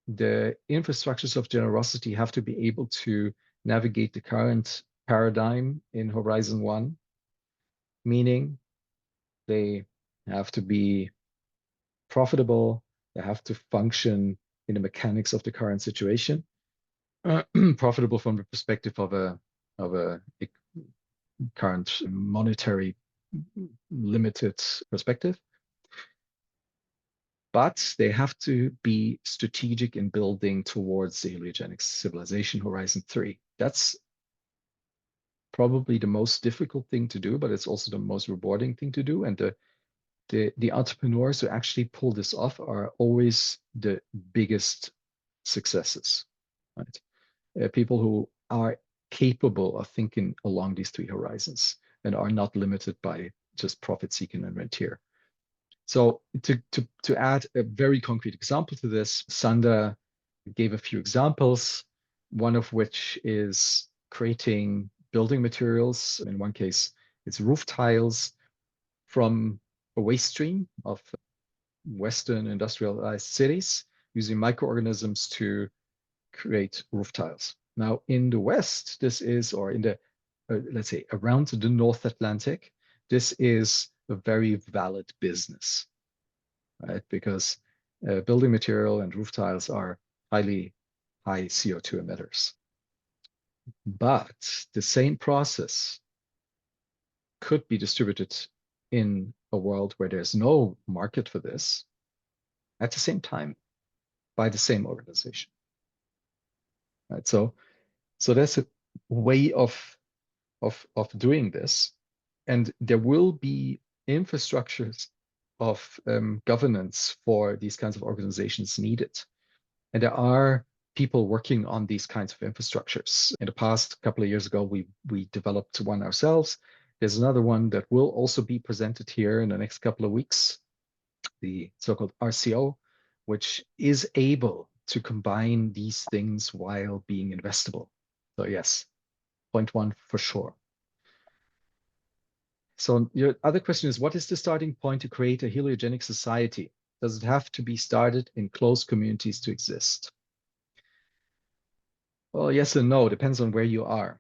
the infrastructures of generosity have to be able to navigate the current paradigm in Horizon 1, meaning they have to be profitable, they have to function in the mechanics of the current situation, profitable from the perspective of a current monetary limited perspective. But they have to be strategic in building towards the heliogenic civilization Horizon 3. That's probably the most difficult thing to do, but it's also the most rewarding thing to do. And the entrepreneurs who actually pull this off are always the biggest successes, right? People who are capable of thinking along these three horizons and are not limited by just profit seeking and rentier. So to add a very concrete example to this, Sander gave a few examples, one of which is creating building materials. In one case, it's roof tiles from a waste stream of Western industrialized cities using microorganisms to create roof tiles. Now, in the West, this is, or in the, let's say, around the North Atlantic, this is a very valid business, right? Because building material and roof tiles are highly high CO2 emitters. But the same process could be distributed in a world where there's no market for this at the same time by the same organization. Right? So there's a way of doing this, and there will be infrastructures of governance for these kinds of organizations needed. And there are people working on these kinds of infrastructures. In the past couple of years ago, we developed one ourselves. There's another one that will also be presented here in the next couple of weeks, the so-called RCO, which is able to combine these things while being investable. So yes, point one for sure. So your other question is, what is the starting point to create a heliogenic society? Does it have to be started in close communities to exist? Well, yes and no, depends on where you are.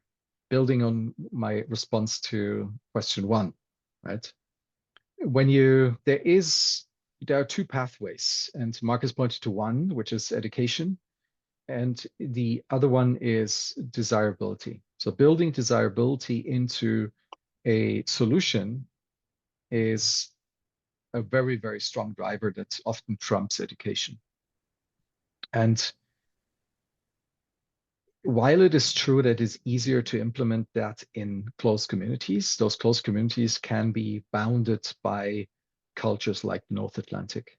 Building on my response to question one, right? There are two pathways, and Marcus pointed to one, which is education, and the other one is desirability. So building desirability into a solution is a very, very strong driver that often trumps education. And while it is true that it's easier to implement that in close communities, those close communities can be bounded by cultures like North Atlantic.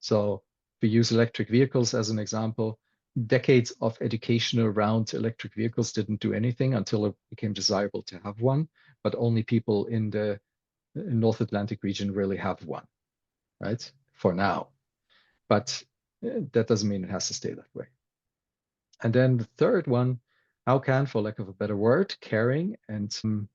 So if we use electric vehicles as an example, decades of education around electric vehicles didn't do anything until it became desirable to have one, but only people in the North Atlantic region really have one, right? For now. But that doesn't mean it has to stay that way. And then the third one, how can, for lack of a better word, caring and some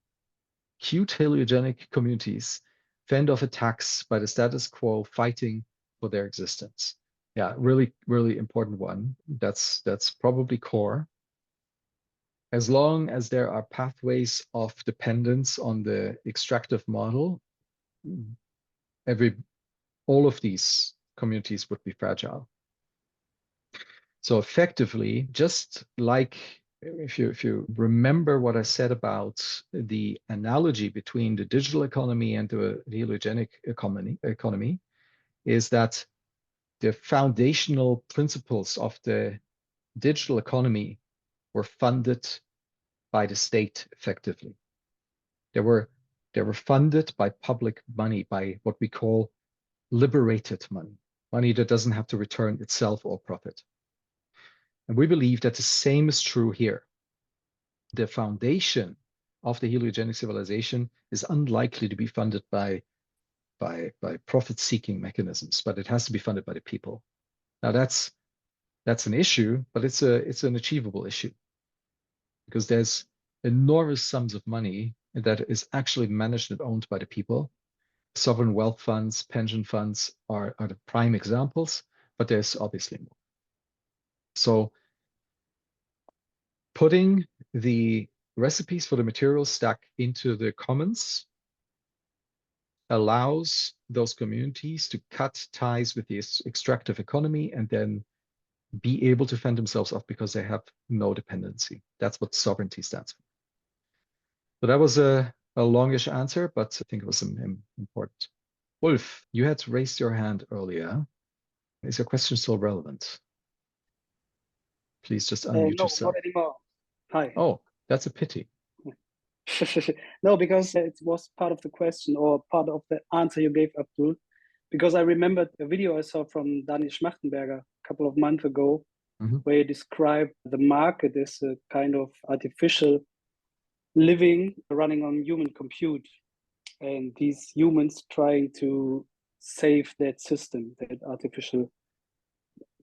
cute heliogenic communities fend off attacks by the status quo fighting for their existence? Yeah, really, really important one. That's probably core. As long as there are pathways of dependence on the extractive model, all of these communities would be fragile. So effectively, just like if you remember what I said about the analogy between the digital economy and the heliogenic economy, is that the foundational principles of the digital economy were funded by the state effectively. They were funded by public money, by what we call liberated money. money that doesn't have to return itself or profit. And we believe that the same is true here. The foundation of the heliogenic civilization is unlikely to be funded by profit-seeking mechanisms, but it has to be funded by the people. Now that's an issue, but it's an achievable issue because there's enormous sums of money that is actually managed and owned by the people. Sovereign wealth funds, pension funds are the prime examples, but there's obviously more. So putting the recipes for the material stack into the commons allows those communities to cut ties with the extractive economy and then be able to fend themselves off because they have no dependency. That's what sovereignty stands for. So that was a longish answer, but I think it was important. Wolf, you had raised your hand earlier. Is your question still relevant? Please just unmute
no,
yourself.
not anymore. Hi.
Oh, that's a pity.
No, because it was part of the question or part of the answer you gave, Abdul. Because I remembered a video I saw from Daniel Schmachtenberger a couple of months ago, where he described the market as a kind of artificial living running on human compute. And these humans trying to save that system, that artificial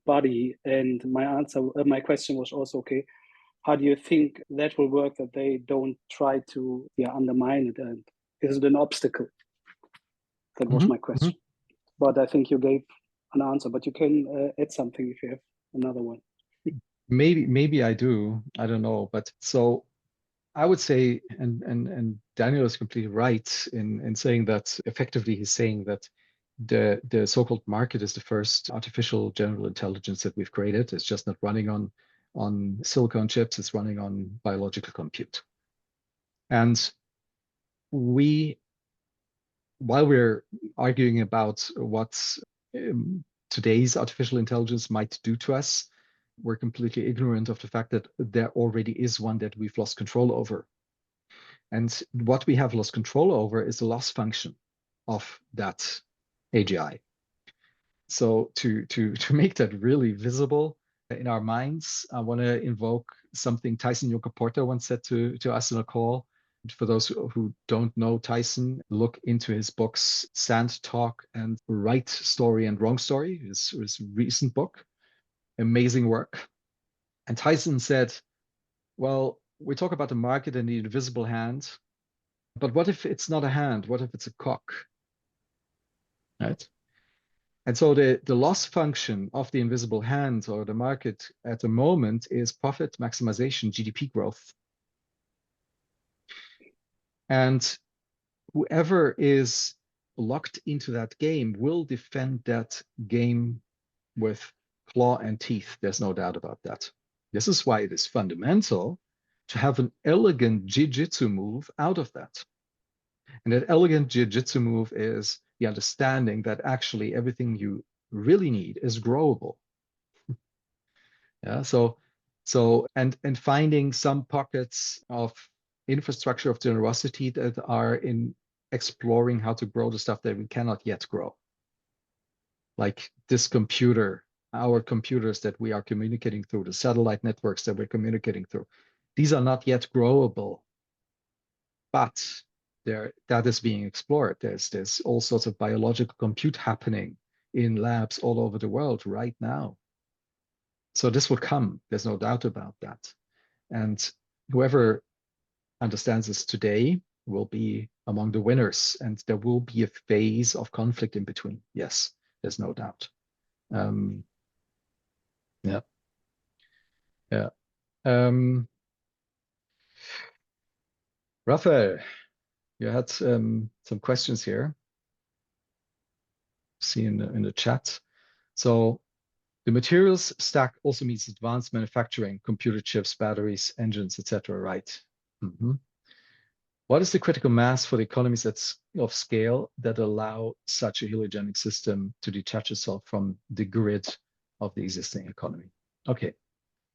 body. And my question was also, okay, how do you think that will work, that they don't try to undermine it? And is it an obstacle? That was my question. But I think you gave an answer, but you can add something if you have another one.
Maybe I do. I don't know. But so I would say, and Daniel is completely right in saying that effectively he's saying that the so-called market is the first artificial general intelligence that we've created. It's just not running on silicon chips, it's running on biological compute. And while we're arguing about what today's artificial intelligence might do to us, we're completely ignorant of the fact that there already is one that we've lost control over. And what we have lost control over is the loss function of that AGI. So to make that really visible in our minds, I want to invoke something Tyson Yunkaporta once said to us in a call. For those who don't know Tyson, look into his books Sand Talk and Right Story and Wrong Story, his recent book. Amazing work. And Tyson said, well, we talk about the market and the invisible hand, but what if it's not a hand? What if it's a cock? Right? And so the loss function of the invisible hand or the market at the moment is profit maximization, GDP growth. And whoever is locked into that game will defend that game with claw and teeth. There's no doubt about that. This is why it is fundamental to have an elegant jiu-jitsu move out of that. And that elegant jiu-jitsu move is the understanding that actually everything you really need is growable. Yeah, so and finding some pockets of infrastructure of generosity that are in exploring how to grow the stuff that we cannot yet grow. Like this computer, our computers that we are communicating through, the satellite networks that we're communicating through. These are not yet growable, but that is being explored. There's all sorts of biological compute happening in labs all over the world right now. So this will come. There's no doubt about that. And whoever understands this today will be among the winners, and there will be a phase of conflict in between. Yes, there's no doubt. Yeah. Raphael, you had some questions here. See in the chat. So the materials stack also means advanced manufacturing, computer chips, batteries, engines, etc. Right? What is the critical mass for the economies of scale that allow such a heliogenic system to detach itself from the grid of the existing economy? Okay,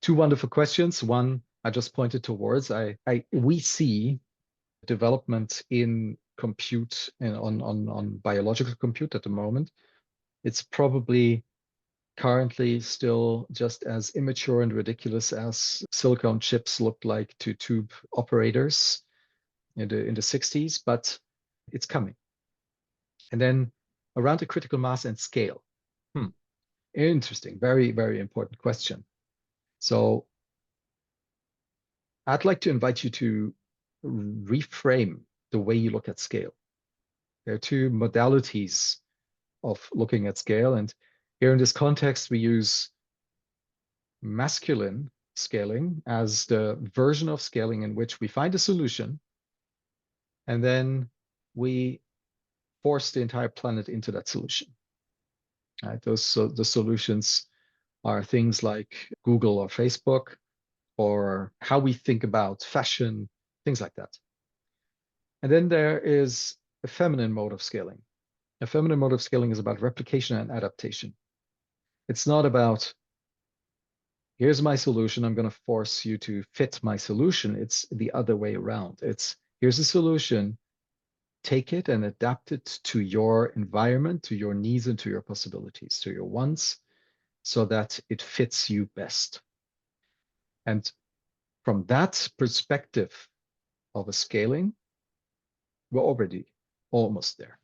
two wonderful questions. One I just pointed towards. We see development in compute and on biological compute at the moment. It's probably currently still just as immature and ridiculous as silicon chips looked like to tube operators in the 60s, but it's coming. And then around the critical mass and scale. Interesting, very, very important question. So I'd like to invite you to reframe the way you look at scale. There are two modalities of looking at scale. And here in this context, we use masculine scaling as the version of scaling in which we find a solution and then we force the entire planet into that solution. Right? The solutions are things like Google or Facebook, or how we think about fashion, things like that. And then there is a feminine mode of scaling. A feminine mode of scaling is about replication and adaptation. It's not about, here's my solution, I'm going to force you to fit my solution. It's the other way around. It's, here's a solution, take it and adapt it to your environment, to your needs and to your possibilities, to your wants, so that it fits you best. And from that perspective of a scaling, we're already almost there.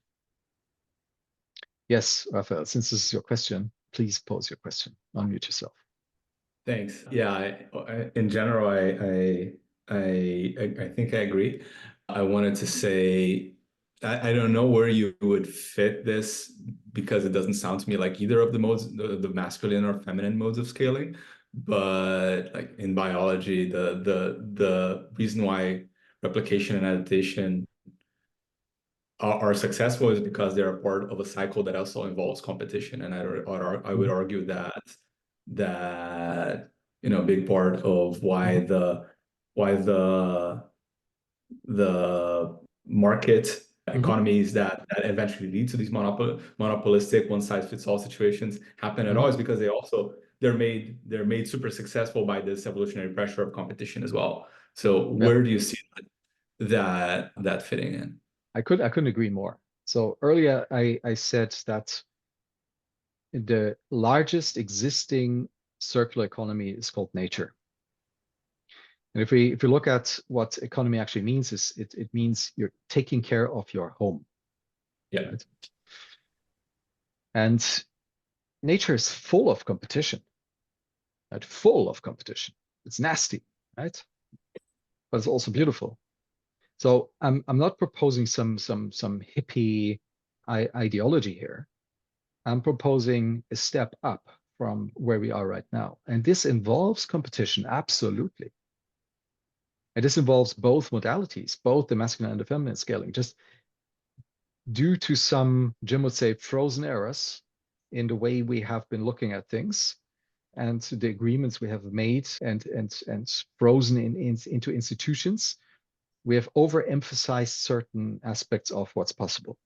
Yes, Raphael, since this is your question, please pose your question. Unmute yourself.
Thanks. Yeah, in general, I think I agree. I wanted to say, I don't know where you would fit this, because it doesn't sound to me like either of the modes, the masculine or feminine modes of scaling. But like in biology, the reason why replication and adaptation are successful is because they're a part of a cycle that also involves competition. And I would argue that you know, a big part of why the market economies that eventually lead to these monopolistic one-size-fits-all situations happen at all is because they're made super successful by this evolutionary pressure of competition as well. So where do you see that fitting in?
I couldn't agree more. So earlier I said that the largest existing circular economy is called nature. And if we look at what economy actually means, is it means you're taking care of your home.
Yeah.
Right? And nature is full of competition. Right? Full of competition. It's nasty, right? But it's also beautiful. So I'm not proposing some hippie ideology here. I'm proposing a step up from where we are right now. And this involves competition, absolutely. And this involves both modalities, both the masculine and the feminine scaling, just due to some, Jim would say, frozen errors in the way we have been looking at things and the agreements we have made and frozen into institutions. We have overemphasized certain aspects of what's possible.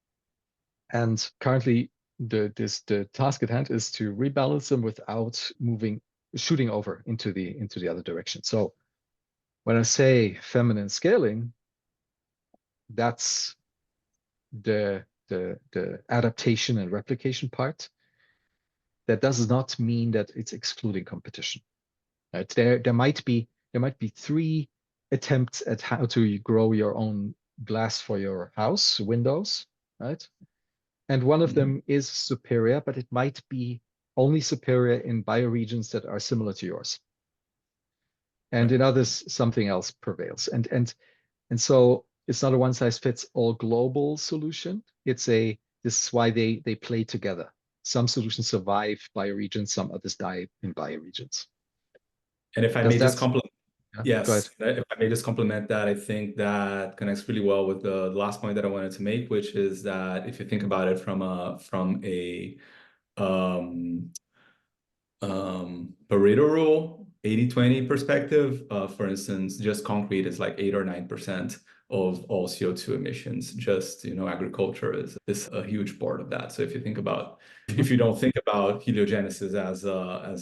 And currently, the task at hand is to rebalance them without shooting over into the other direction. So when I say feminine scaling, that's the adaptation and replication part. That does not mean that it's excluding competition. Right? There might be 3 attempts at how to grow your own glass for your house windows, right? And one of them is superior, but it might be only superior in bioregions that are similar to yours. And in others, something else prevails. And so it's not a one-size-fits-all global solution. This is why they play together. Some solutions survive bioregions, some others die in bioregions.
And if I may just compliment, yes, if I may just complement that, I think that connects really well with the last point that I wanted to make, which is that if you think about it from a Pareto rule, 80-20 perspective, for instance, just concrete is like 8 or 9% of all CO2 emissions. Just, you know, agriculture is a huge part of that. So if you think about, if you don't think about heliogenesis as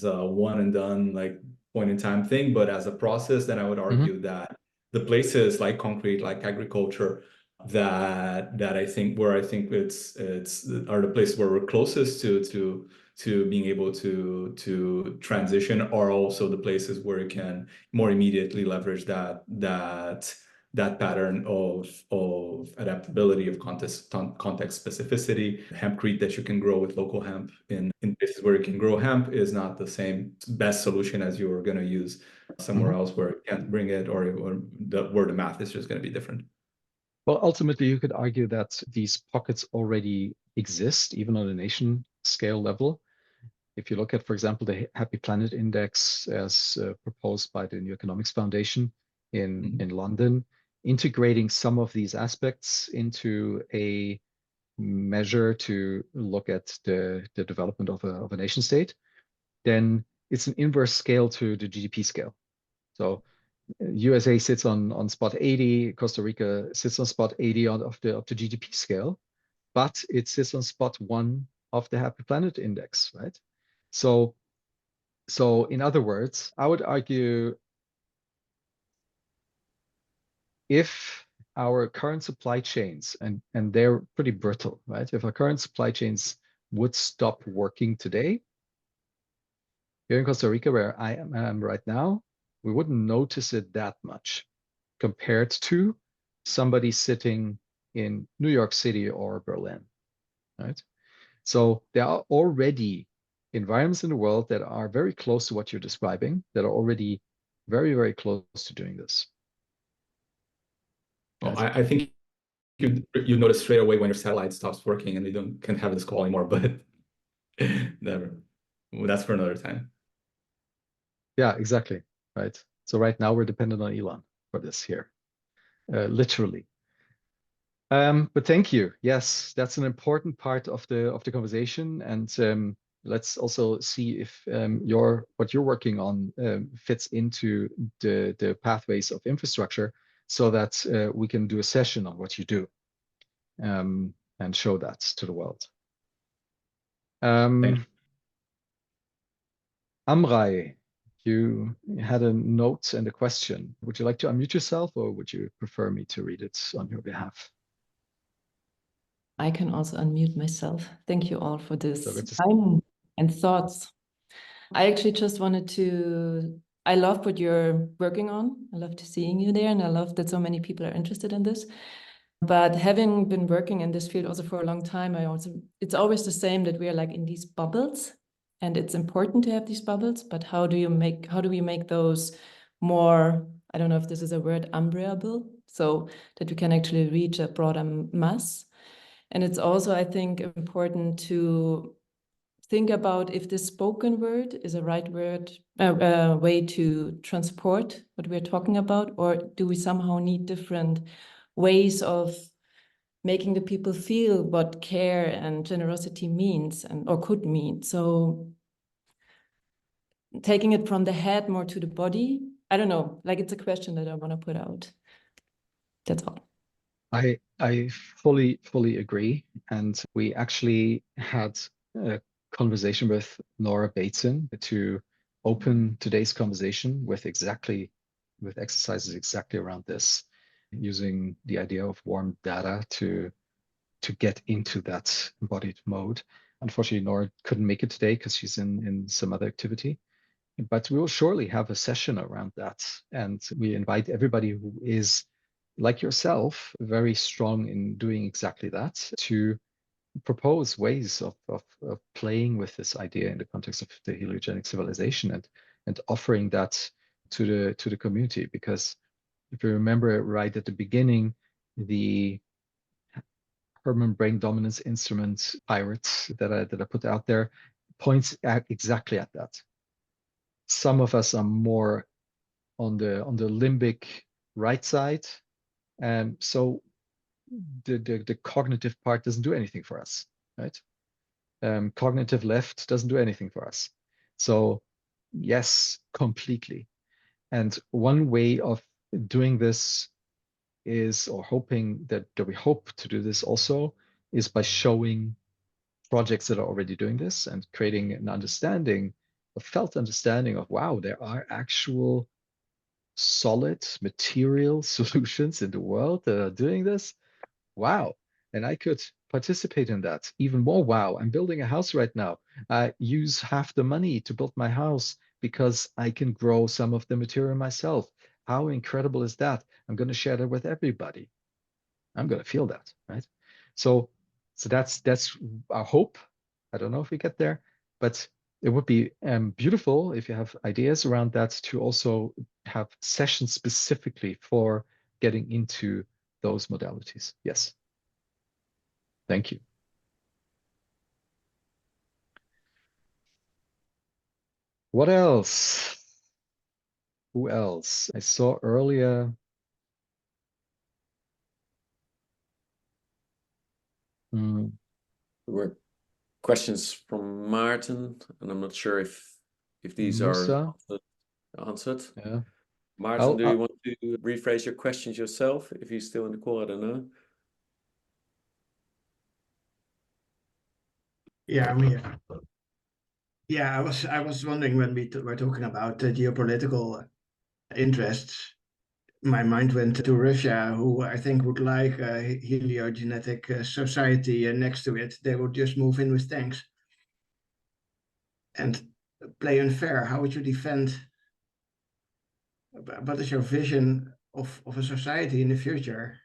a one and done, like point in time thing, but as a process, then I would argue that the places like concrete, like agriculture, that I think it's are the places where we're closest to to being able to transition are also the places where you can more immediately leverage that pattern of adaptability, of context specificity. Hempcrete that you can grow with local hemp in places where you can grow hemp is not the same best solution as you're going to use somewhere else where you can't bring it, or where the math is just going to be different.
Well, ultimately, you could argue that these pockets already exist, even on a nation scale level. If you look at, for example, the Happy Planet Index as proposed by the New Economics Foundation in London, integrating some of these aspects into a measure to look at the development of a nation state, then it's an inverse scale to the GDP scale. So USA sits on spot 80, Costa Rica sits on spot 80 of the GDP scale, but it sits on spot 1 of the Happy Planet Index, right? So in other words, I would argue if our current supply chains, and they're pretty brittle, right? If our current supply chains would stop working today, here in Costa Rica, where I am right now, we wouldn't notice it that much compared to somebody sitting in New York City or Berlin, right? So there are already environments in the world that are very close to what you're describing, that are already very, very close to doing this.
Well, I think you notice straight away when your satellite stops working and you can't have this call anymore, but never. That's for another time.
Yeah, exactly. Right. So right now we're dependent on Elon for this here, literally. But thank you. Yes, that's an important part of the conversation, and let's also see if what you're working on fits into the pathways of infrastructure, so that we can do a session on what you do and show that to the world. Amrei, you had a note and a question. Would you like to unmute yourself, or would you prefer me to read it on your behalf?
I can also unmute myself. Thank you all for this
So
time and thoughts. I actually just wanted to, I love what you're working on. I love seeing you there, and I love that so many people are interested in this. But having been working in this field also for a long time, it's always the same, that we are like in these bubbles, and it's important to have these bubbles, but how do we make those more, I don't know if this is a word, umbreable, so that we can actually reach a broader mass. And it's also, I think, important to think about if this spoken word is a right word, way to transport what we're talking about, or do we somehow need different ways of making the people feel what care and generosity means or could mean. So taking it from the head more to the body, I don't know, like it's a question that I want to put out. That's all.
I fully agree. And we actually had a conversation with Nora Bateson to open today's conversation with exercises exactly around this, using the idea of warm data to get into that embodied mode. Unfortunately, Nora couldn't make it today because she's in some other activity. But we will surely have a session around that. And we invite everybody who is, like yourself, very strong in doing exactly that, to propose ways of playing with this idea in the context of the heliogenic civilization, and offering that to the community. Because if you remember right at the beginning, the Herman brain dominance instrument pirates that I put out there points exactly at that. Some of us are more on the limbic right side, and so the cognitive part doesn't do anything for us, right? Cognitive left doesn't do anything for us. So yes, completely. And one way of doing this is, or hoping that we hope to do this also, is by showing projects that are already doing this and creating an understanding, a felt understanding of, wow, there are actual solid material solutions in the world that are doing this. Wow. and I could participate in that even more. Wow, I'm building a house right now. I use half the money to build my house because I can grow some of the material myself. How incredible is that? I'm going to share that with everybody. I'm going to feel that, right? So that's our hope. I don't know if we get there, but it would be beautiful if you have ideas around that to also have sessions specifically for getting into those modalities. Yes. Thank you. What else? Who else? I saw earlier.
There were questions from Martin, and I'm not sure if these
Musa.
are answered.
Yeah.
Martin, do you want to rephrase your questions yourself? If he's still in the call, I don't know.
Yeah, I was wondering when we were talking about geopolitical interests, my mind went to Russia, who I think would like a heliogenetic society, and next to it, they would just move in with tanks and play unfair. How would you defend? What is your vision of a society in the future?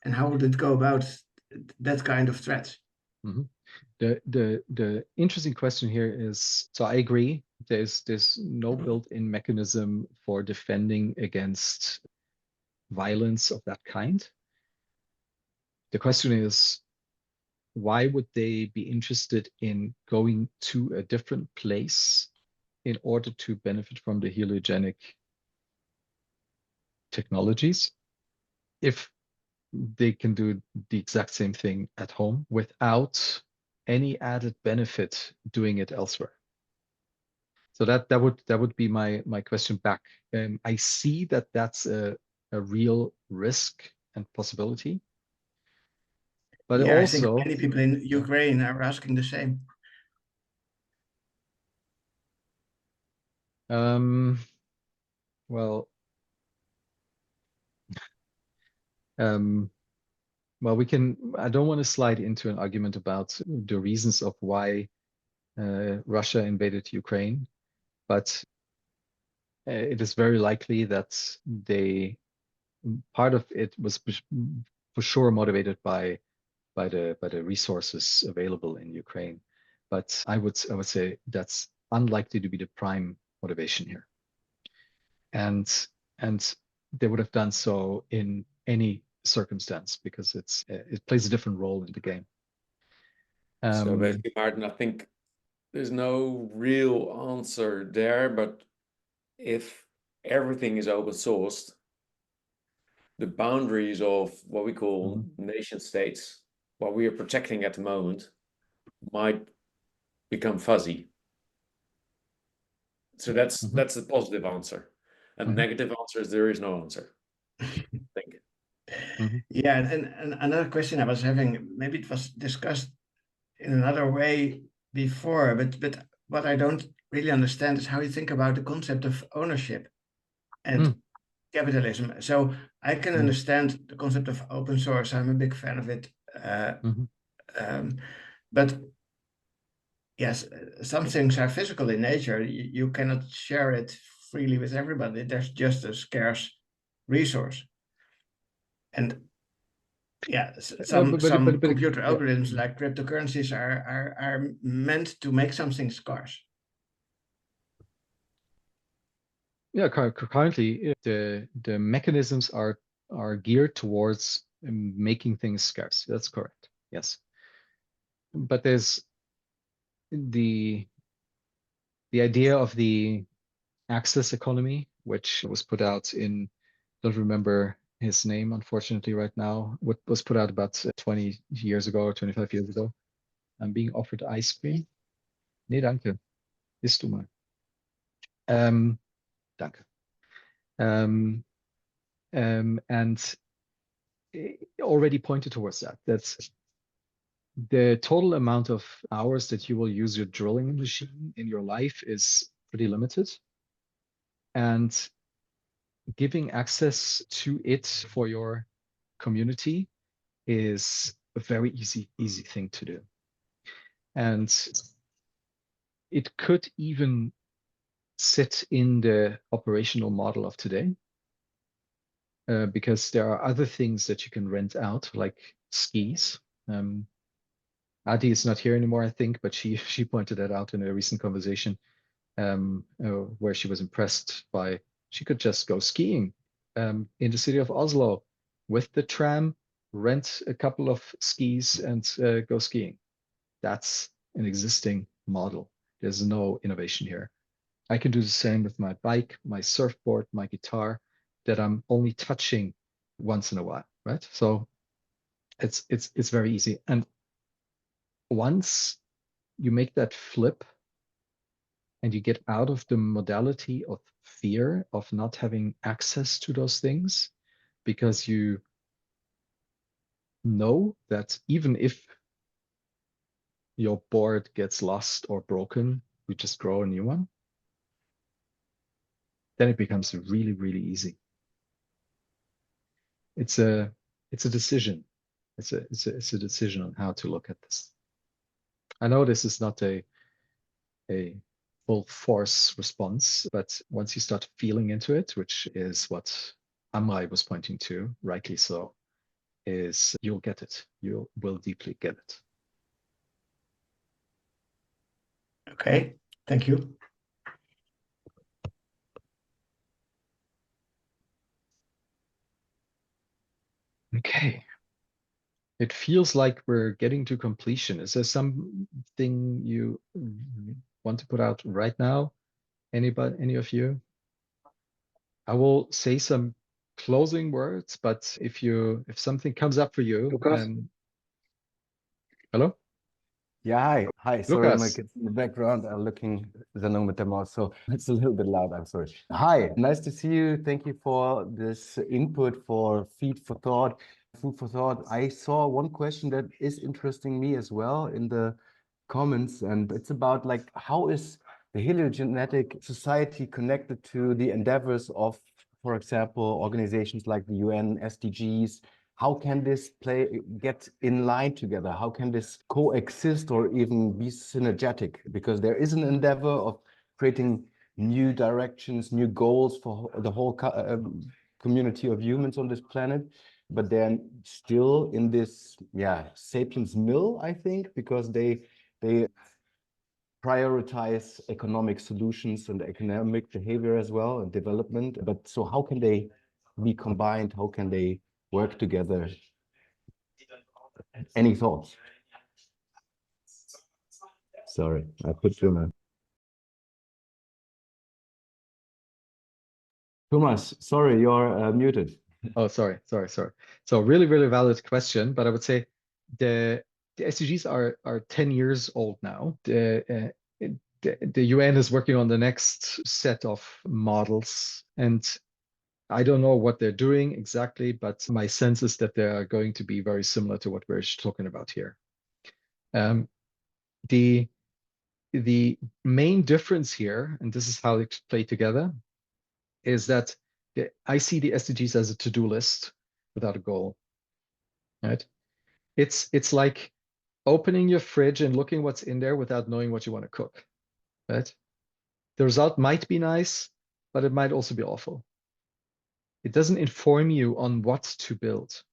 And how would it go about that kind of threat?
Mm-hmm. The interesting question here is, so I agree, there's no built-in mechanism for defending against violence of that kind. The question is, why would they be interested in going to a different place in order to benefit from the heliogenic technologies if they can do the exact same thing at home without any added benefit doing it elsewhere? So that would be my question back. I see that that's a real risk and possibility, but
yeah,
also
I think many people in Ukraine are asking the same.
Well, well, we can. I don't want to slide into an argument about the reasons of why Russia invaded Ukraine, but it is very likely that part of it was for sure motivated by the resources available in Ukraine. But I would say that's unlikely to be the prime motivation here. And they would have done so in any circumstance because it plays a different role in the game.
So basically, Martin, I think there's no real answer there, but if everything is open sourced, the boundaries of what we call nation states, what we are protecting at the moment, might become fuzzy. So that's the positive answer. And the negative answer is there is no answer. I think.
Yeah, and another question I was having, maybe it was discussed in another way before, but what I don't really understand is how you think about the concept of ownership and capitalism. So I can understand the concept of open source. I'm a big fan of it. But yes, some things are physical in nature. You cannot share it freely with everybody. There's just a scarce resource. And yeah, some computer algorithms like cryptocurrencies are meant to make something scarce.
Yeah, currently the mechanisms are geared towards making things scarce. That's correct. Yes, but there's the idea of the access economy, which was put out in, don't remember his name unfortunately right now, what was put out about 20 years ago or 25 years ago. I'm being offered ice cream. Nee, danke. Isst du mal. Danke. And already pointed towards that. That's the total amount of hours that you will use your drilling machine in your life is pretty limited. And giving access to it for your community is a very easy thing to do. And it could even sit in the operational model of today, because there are other things that you can rent out, like skis. Adi is not here anymore, I think, but she pointed that out in a recent conversation, where she was impressed by, she could just go skiing in the city of Oslo with the tram, rent a couple of skis and go skiing. That's an existing model. There's no innovation here. I can do the same with my bike, my surfboard, my guitar, that I'm only touching once in a while, right? So it's very easy. And once you make that flip and you get out of the modality of fear of not having access to those things, because you know that even if your board gets lost or broken, you just grow a new one, then it becomes really easy. It's a decision. It's a decision on how to look at this. I know this is not a full force response, but once you start feeling into it, which is what Amrai was pointing to, rightly so, is you'll get it. You will deeply get it.
Okay, thank you.
Okay. It feels like we're getting to completion. Is there something you want to put out right now? Anybody, any of you? I will say some closing words, but if something comes up for you,
Lucas?
Hello?
Yeah, hi. Sorry, my
Lucas.
kids in the background are looking the number with the mouse, so it's a little bit loud. I'm sorry. Hi, nice to see you. Thank you for this input, for food for thought. I saw one question that is interesting me as well in the comments, and it's about like how is the heliogenetic society connected to the endeavors of, for example, organizations like the UN, SDGs. How can this get in line together? How can this coexist or even be synergetic? Because there is an endeavor of creating new directions, new goals for the whole community of humans on this planet, but they're still in this, sapiens mill, I think, because they prioritize economic solutions and economic behavior as well and development. But so how can they be combined? How can they work together? Any thoughts? Sorry, I put you on. Thomas, sorry, you're muted.
Oh, sorry. So really valid question, but I would say the SDGs are 10 years old now. The UN is working on the next set of models, and I don't know what they're doing exactly, but my sense is that they are going to be very similar to what we're talking about here. The main difference here, and this is how they play together, is that I see the SDGs as a to-do list without a goal. Right? It's like opening your fridge and looking what's in there without knowing what you want to cook. Right? The result might be nice, but it might also be awful. It doesn't inform you on what to build.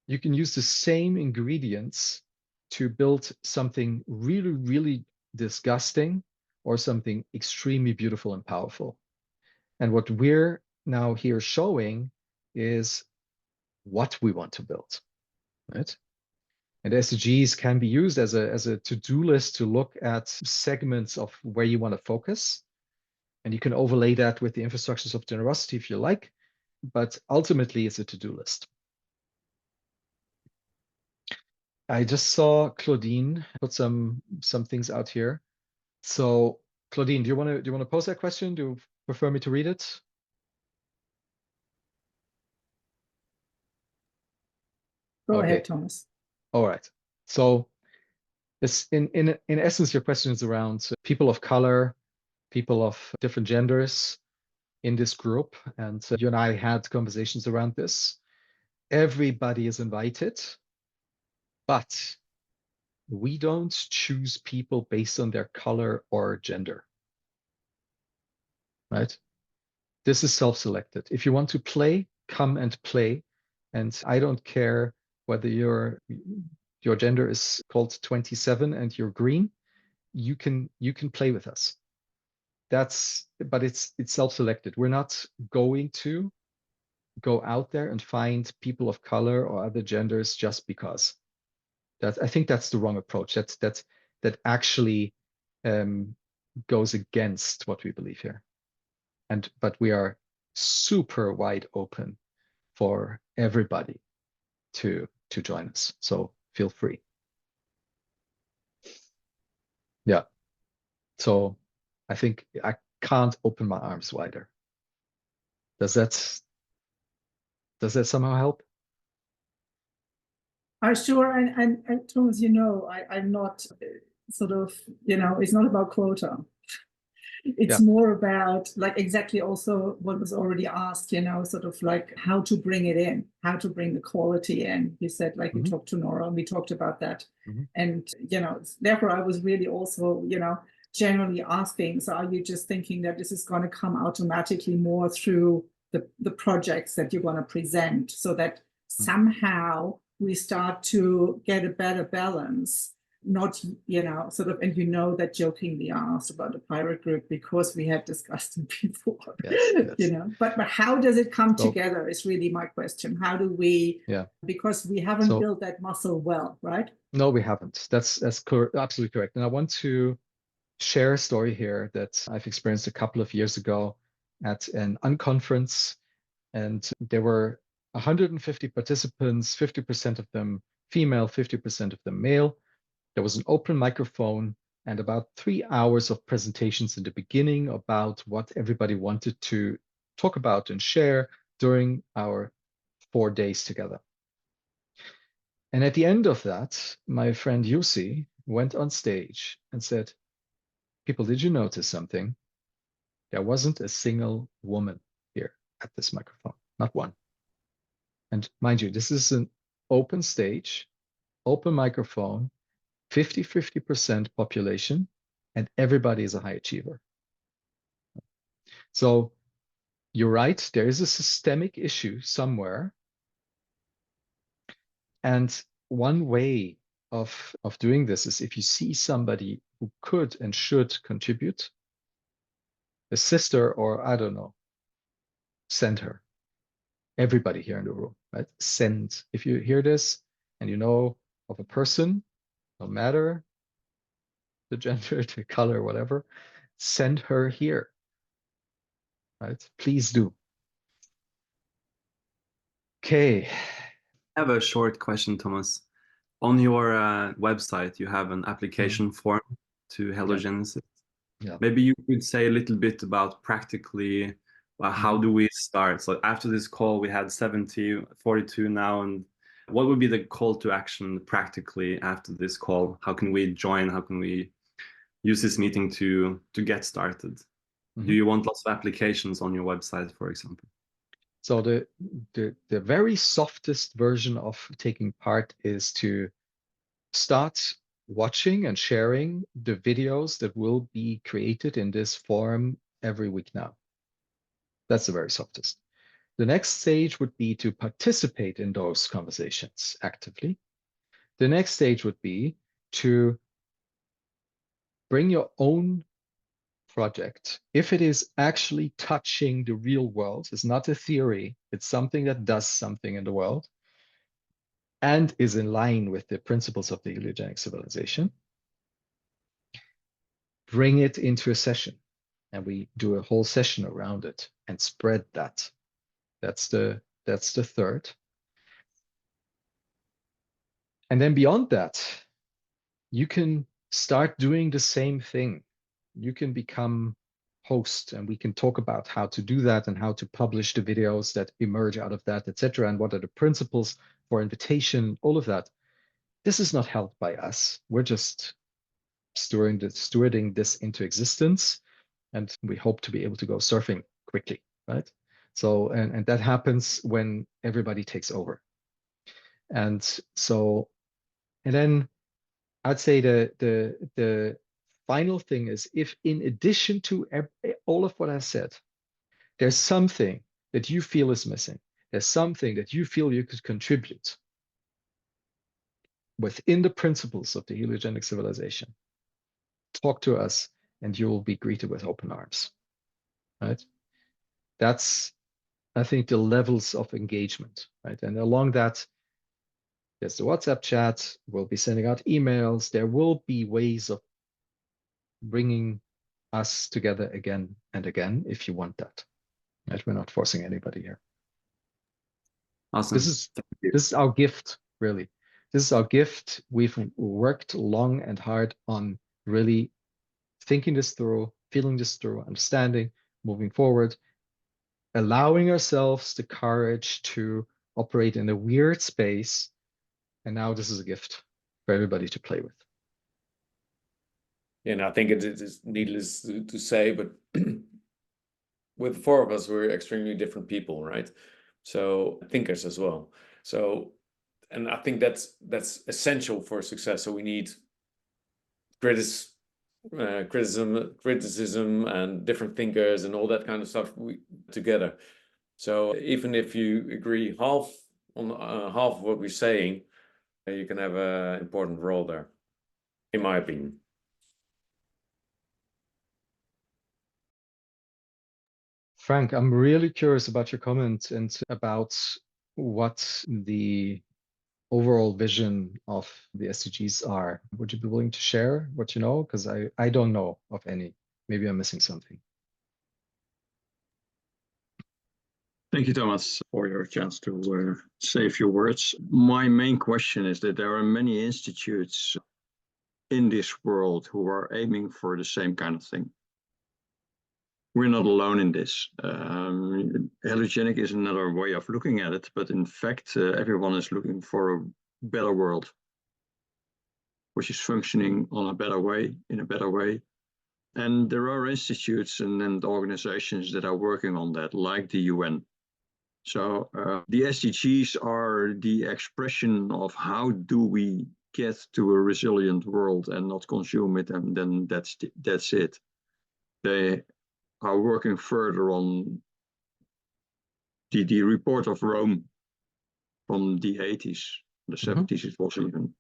You can use the same ingredients to build something really disgusting or something extremely beautiful and powerful. And what we're now here showing is what we want to build, right? And SDGs can be used as a to-do list to look at segments of where you want to focus. And you can overlay that with the infrastructures of generosity if you like, but ultimately it's a to-do list. I just saw Claudine put some things out here. So Claudine, do you want to pose that question? Do you prefer me to read it?
Go ahead, Thomas.
All right. So this in essence, your question is around people of color, people of different genders in this group. And you and I had conversations around this. everybody is invited, but we don't choose people based on their color or gender, right? This is self-selected. If you want to play, come and play. And I don't care whether your gender is called 27 and you're green. You can play with us. But it's self-selected. We're not going to go out there and find people of color or other genders just because. I think that's the wrong approach. That actually goes against what we believe here. But we are super wide open for everybody to join us. So feel free. Yeah. So I think I can't open my arms wider. Does that somehow help?
Sure. And Thomas, I'm not sort of, it's not about quota. It's more about like exactly also what was already asked, sort of like how to bring it in, how to bring the quality in. You said like we talked to Nora and we talked about that. And, therefore I was really also, generally asking, so are you just thinking that this is going to come automatically more through the projects that you're going to present so that somehow we start to get a better balance? Not, sort of, and that jokingly asked about the pirate group because we had discussed it before,
yes.
But how does it come together is really my question. How do we, because we haven't built that muscle well, right?
No, we haven't. That's absolutely correct. And I want to share a story here that I've experienced a couple of years ago at an unconference, and there were 150 participants, 50% of them female, 50% of them male. There was an open microphone and about 3 hours of presentations in the beginning about what everybody wanted to talk about and share during our 4 days together. And at the end of that, my friend Jussi went on stage and said, people, did you notice something? There wasn't a single woman here at this microphone, not one. And mind you, this is an open stage, open microphone, 50% population, and everybody is a high achiever. So you're right, there is a systemic issue somewhere. And one way of doing this is if you see somebody who could and should contribute, a sister or I don't know, send her. Everybody here in the room, right? Send. If you hear this and you know of a person, no matter the gender, the color, whatever, send her here, right? Please do. Okay.
I have a short question, Thomas. On your website, you have an application form to HELIOGENESIS.
Yeah.
Maybe you could say a little bit about practically how do we start? So after this call, we had 42 now, and what would be the call to action practically after this call? How can we join? How can we use this meeting to get started? Do you want lots of applications on your website, for example?
So the very softest version of taking part is to start watching and sharing the videos that will be created in this forum every week now. That's the very softest. The next stage would be to participate in those conversations actively. The next stage would be to bring your own project. If it is actually touching the real world, it's not a theory, it's something that does something in the world and is in line with the principles of the heliogenic civilization, bring it into a session. And we do a whole session around it and spread that. That's the third. And then beyond that, you can start doing the same thing. You can become host, and we can talk about how to do that and how to publish the videos that emerge out of that, etc. And what are the principles for invitation, all of that. This is not held by us. We're just stewarding this into existence, and we hope to be able to go surfing quickly, right? So, and that happens when everybody takes over. And so, and then I'd say the final thing is, if in addition to all of what I said, there's something that you feel is missing, there's something that you feel you could contribute within the principles of the heliogenic civilization, talk to us and you will be greeted with open arms, right? That's, I think, the levels of engagement, right? And along that, there's the WhatsApp chat, we'll be sending out emails, there will be ways of bringing us together again and again if you want that, right? We're not forcing anybody here.
Awesome.
This is our gift, really. This is our gift. We've worked long and hard on really thinking this through, feeling this through, understanding, moving forward, allowing ourselves the courage to operate in a weird space. And now this is a gift for everybody to play with.
And I think it is needless to say, but with the four of us, we're extremely different people, right? So thinkers as well. So, and I think that's essential for success. So we need criticism and different thinkers and all that kind of stuff together. So even if you agree half of what we're saying, you can have an important role there, in my opinion.
Frank, I'm really curious about your comment and about what the overall vision of the SDGs are. Would you be willing to share what you know? Because I don't know of any. Maybe I'm missing something.
Thank you, Thomas, for your chance to say a few words. My main question is that there are many institutes in this world who are aiming for the same kind of thing. We're not alone in this. Halogenic is another way of looking at it, but in fact, everyone is looking for a better world, which is functioning on a better way, in a better way. And there are institutes and organizations that are working on that, like the UN. So the SDGs are the expression of how do we get to a resilient world and not consume it, and then that's it. They are working further on the report of Rome from the 80s, the 70s it was even.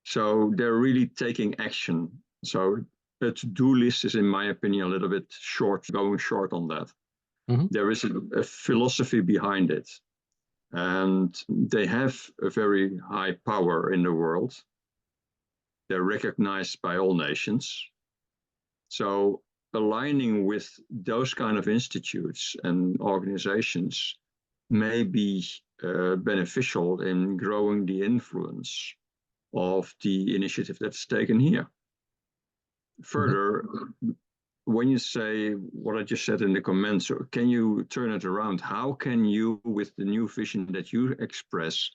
So they're really taking action. So a to-do list is, in my opinion, a little bit short, going short on that. There is a philosophy behind it, and they have a very high power in the world. They're recognized by all nations. So aligning with those kind of institutes and organizations may be beneficial in growing the influence of the initiative that's taken here. Further, when you say what I just said in the comments, can you turn it around? How can you, with the new vision that you express,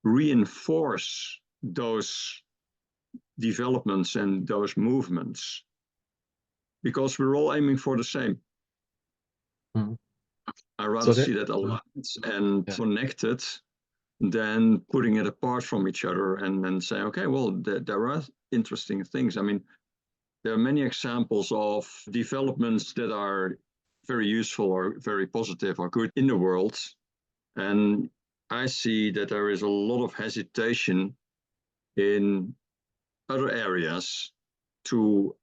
reinforce those developments and those movements? Because we're all aiming for the same. I rather see that aligned and connected than putting it apart from each other and then say, okay, well, there are interesting things. I mean, there are many examples of developments that are very useful or very positive or good in the world. And I see that there is a lot of hesitation in other areas to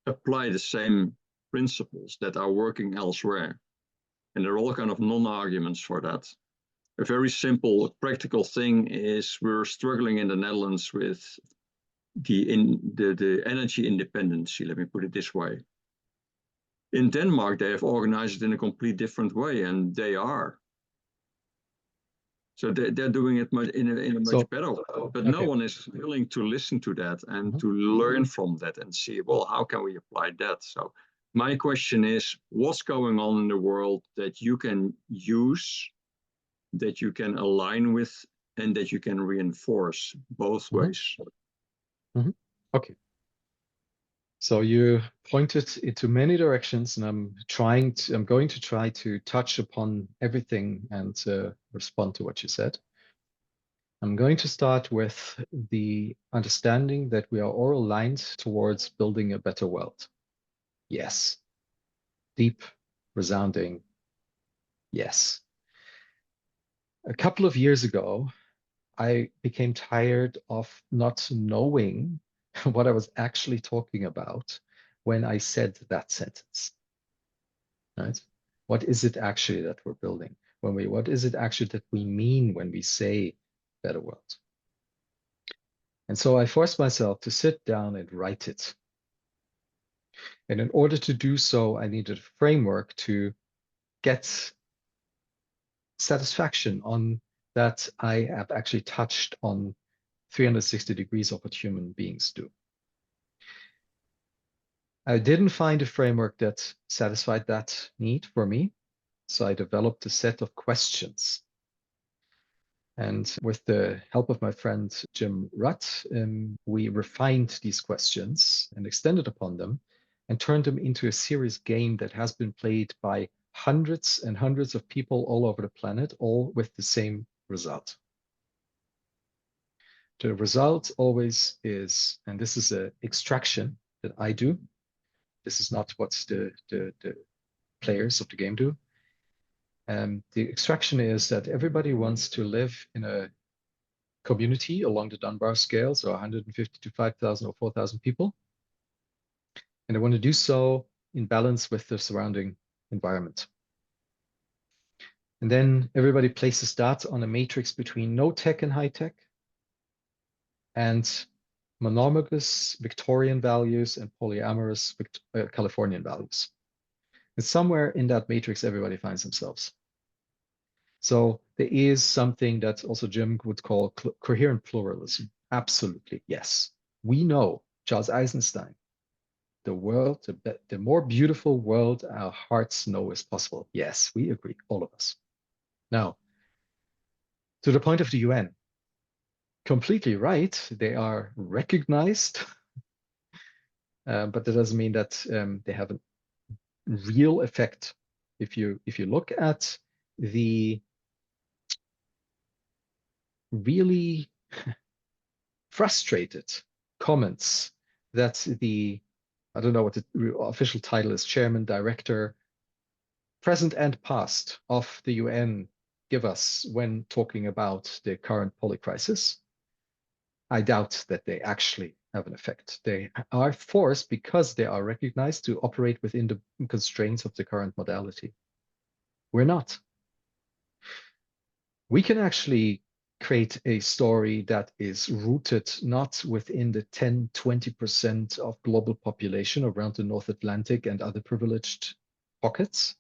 apply the same principles that are working elsewhere. And there are all kind of non-arguments for that. A very simple, practical thing is we're struggling in the Netherlands with the energy independency, let me put it this way. In Denmark, they have organized it in a complete different way, and they are. So they're doing it in a much better way. But no one is willing to listen to that and to learn from that and see, well, how can we apply that? So my question is, what's going on in the world that you can use, that you can align with, and that you can reinforce both ways?
Okay. So you pointed into many directions, and I'm going to try to touch upon everything and respond to what you said. I'm going to start with the understanding that we are all aligned towards building a better world. Yes. Deep, resounding yes. A couple of years ago, I became tired of not knowing what I was actually talking about when I said that sentence. Right? What is it actually that we're building? What is it actually that we mean when we say better world? And so I forced myself to sit down and write it. And in order to do so, I needed a framework to get satisfaction on that I have actually touched on 360 degrees of what human beings do. I didn't find a framework that satisfied that need for me, so I developed a set of questions. And with the help of my friend Jim Rutt, we refined these questions and extended upon them and turned them into a serious game that has been played by hundreds and hundreds of people all over the planet, all with the same result. The result always is, and this is an extraction that I do. This is not what the players of the game do. The extraction is that everybody wants to live in a community along the Dunbar scale, so 150 to 5,000 or 4,000 people. And they want to do so in balance with the surrounding environment. And then everybody places that on a matrix between no tech and high tech, and monogamous Victorian values and polyamorous Californian values. And somewhere in that matrix, everybody finds themselves. So there is something that also Jim would call coherent pluralism. Absolutely, yes. We know, Charles Eisenstein, the world, the more beautiful world our hearts know is possible. Yes, we agree, all of us. Now, to the point of the UN, completely right. They are recognized, but that doesn't mean that they have a real effect. If you look at the really frustrated comments that I don't know what the official title is, chairman, director, present and past of the UN give us when talking about the current poly crisis, I doubt that they actually have an effect. They are forced because they are recognized to operate within the constraints of the current modality. We're not. We can actually create a story that is rooted not within the 10, 20% of global population around the North Atlantic and other privileged pockets,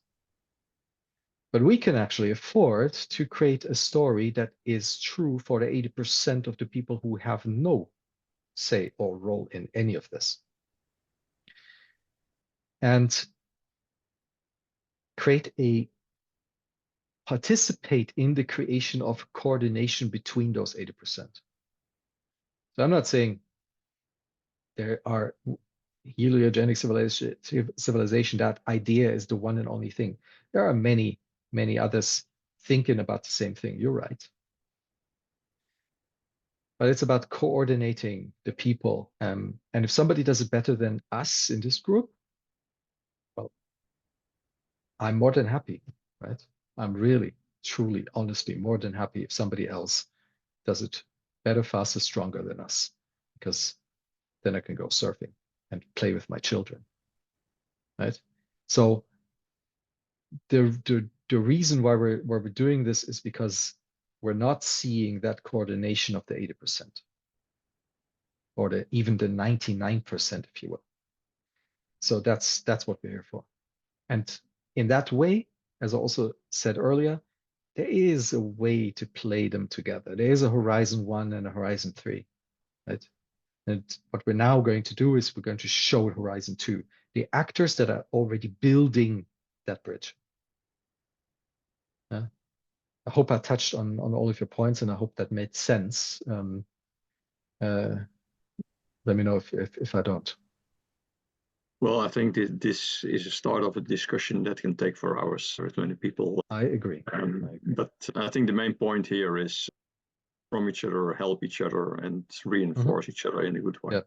but we can actually afford to create a story that is true for the 80% of the people who have no say or role in any of this. And participate in the creation of coordination between those 80%. So I'm not saying there are heliogenic civilization, that idea is the one and only thing. There are many, many others thinking about the same thing. You're right. But it's about coordinating the people. And if somebody does it better than us in this group, well, I'm more than happy, right? I'm really, truly, honestly, more than happy if somebody else does it better, faster, stronger than us, because then I can go surfing and play with my children, right? So the reason why we're doing this is because we're not seeing that coordination of the 80%, or even the 99%, if you will. So that's what we're here for. And in that way, as I also said earlier, there is a way to play them together. There is a Horizon 1 and a Horizon 3, right? And what we're now going to do is we're going to show Horizon 2, the actors that are already building that bridge. I hope I touched on all of your points, and I hope that made sense. Let me know if I don't.
Well, I think this is a start of a discussion that can take for hours with many people.
I agree.
But I think the main point here is from each other, help each other, and reinforce each other in a good way.
Yeah,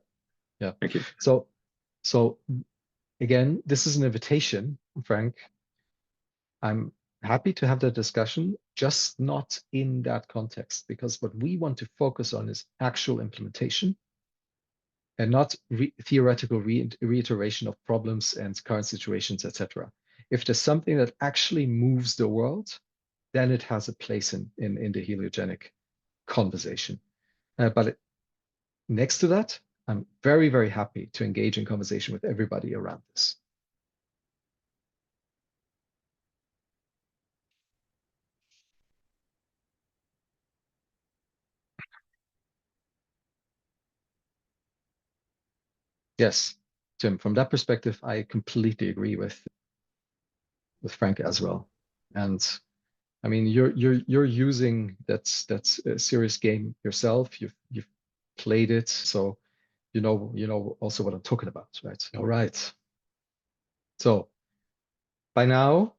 yeah.
Thank you.
So again, this is an invitation, Frank. I'm happy to have that discussion, just not in that context, because what we want to focus on is actual implementation and not theoretical reiteration of problems and current situations, etc. If there's something that actually moves the world, then it has a place in the heliogenic conversation. But next to that, I'm very, very happy to engage in conversation with everybody around this. Yes, Tim, from that perspective, I completely agree with Frank as well. And I mean, you're using that's a serious game yourself. You've played it, so you know also what I'm talking about, right? All right. So by now,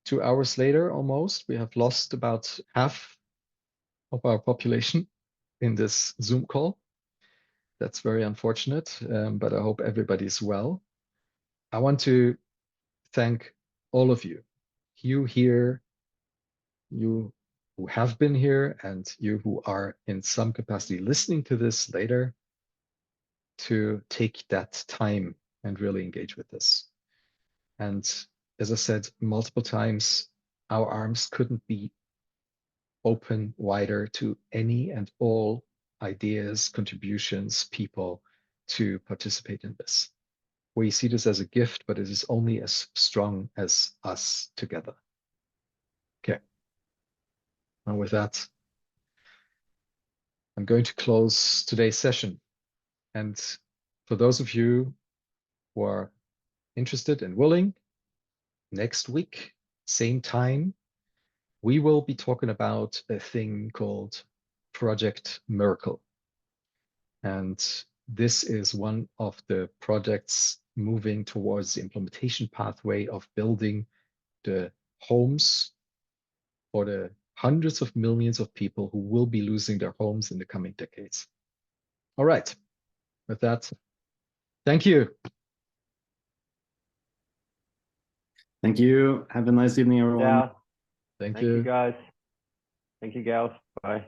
2 hours later, almost, we have lost about half of our population in this Zoom call. That's very unfortunate, but I hope everybody's well. I want to thank all of you, you here, you who have been here, and you who are in some capacity listening to this later, to take that time and really engage with this. And as I said multiple times, our arms couldn't be open wider to any and all ideas, contributions, people to participate in this. We see this as a gift, but it is only as strong as us together. Okay. And with that, I'm going to close today's session. And for those of you who are interested and willing, next week, same time, we will be talking about a thing called Project Miracle. And this is one of the projects moving towards the implementation pathway of building the homes for the hundreds of millions of people who will be losing their homes in the coming decades. All right. With that, thank you.
Thank you. Have a nice evening, everyone.
Yeah.
Thank
Thank you,
you.
guys. Thank you, gals. Bye.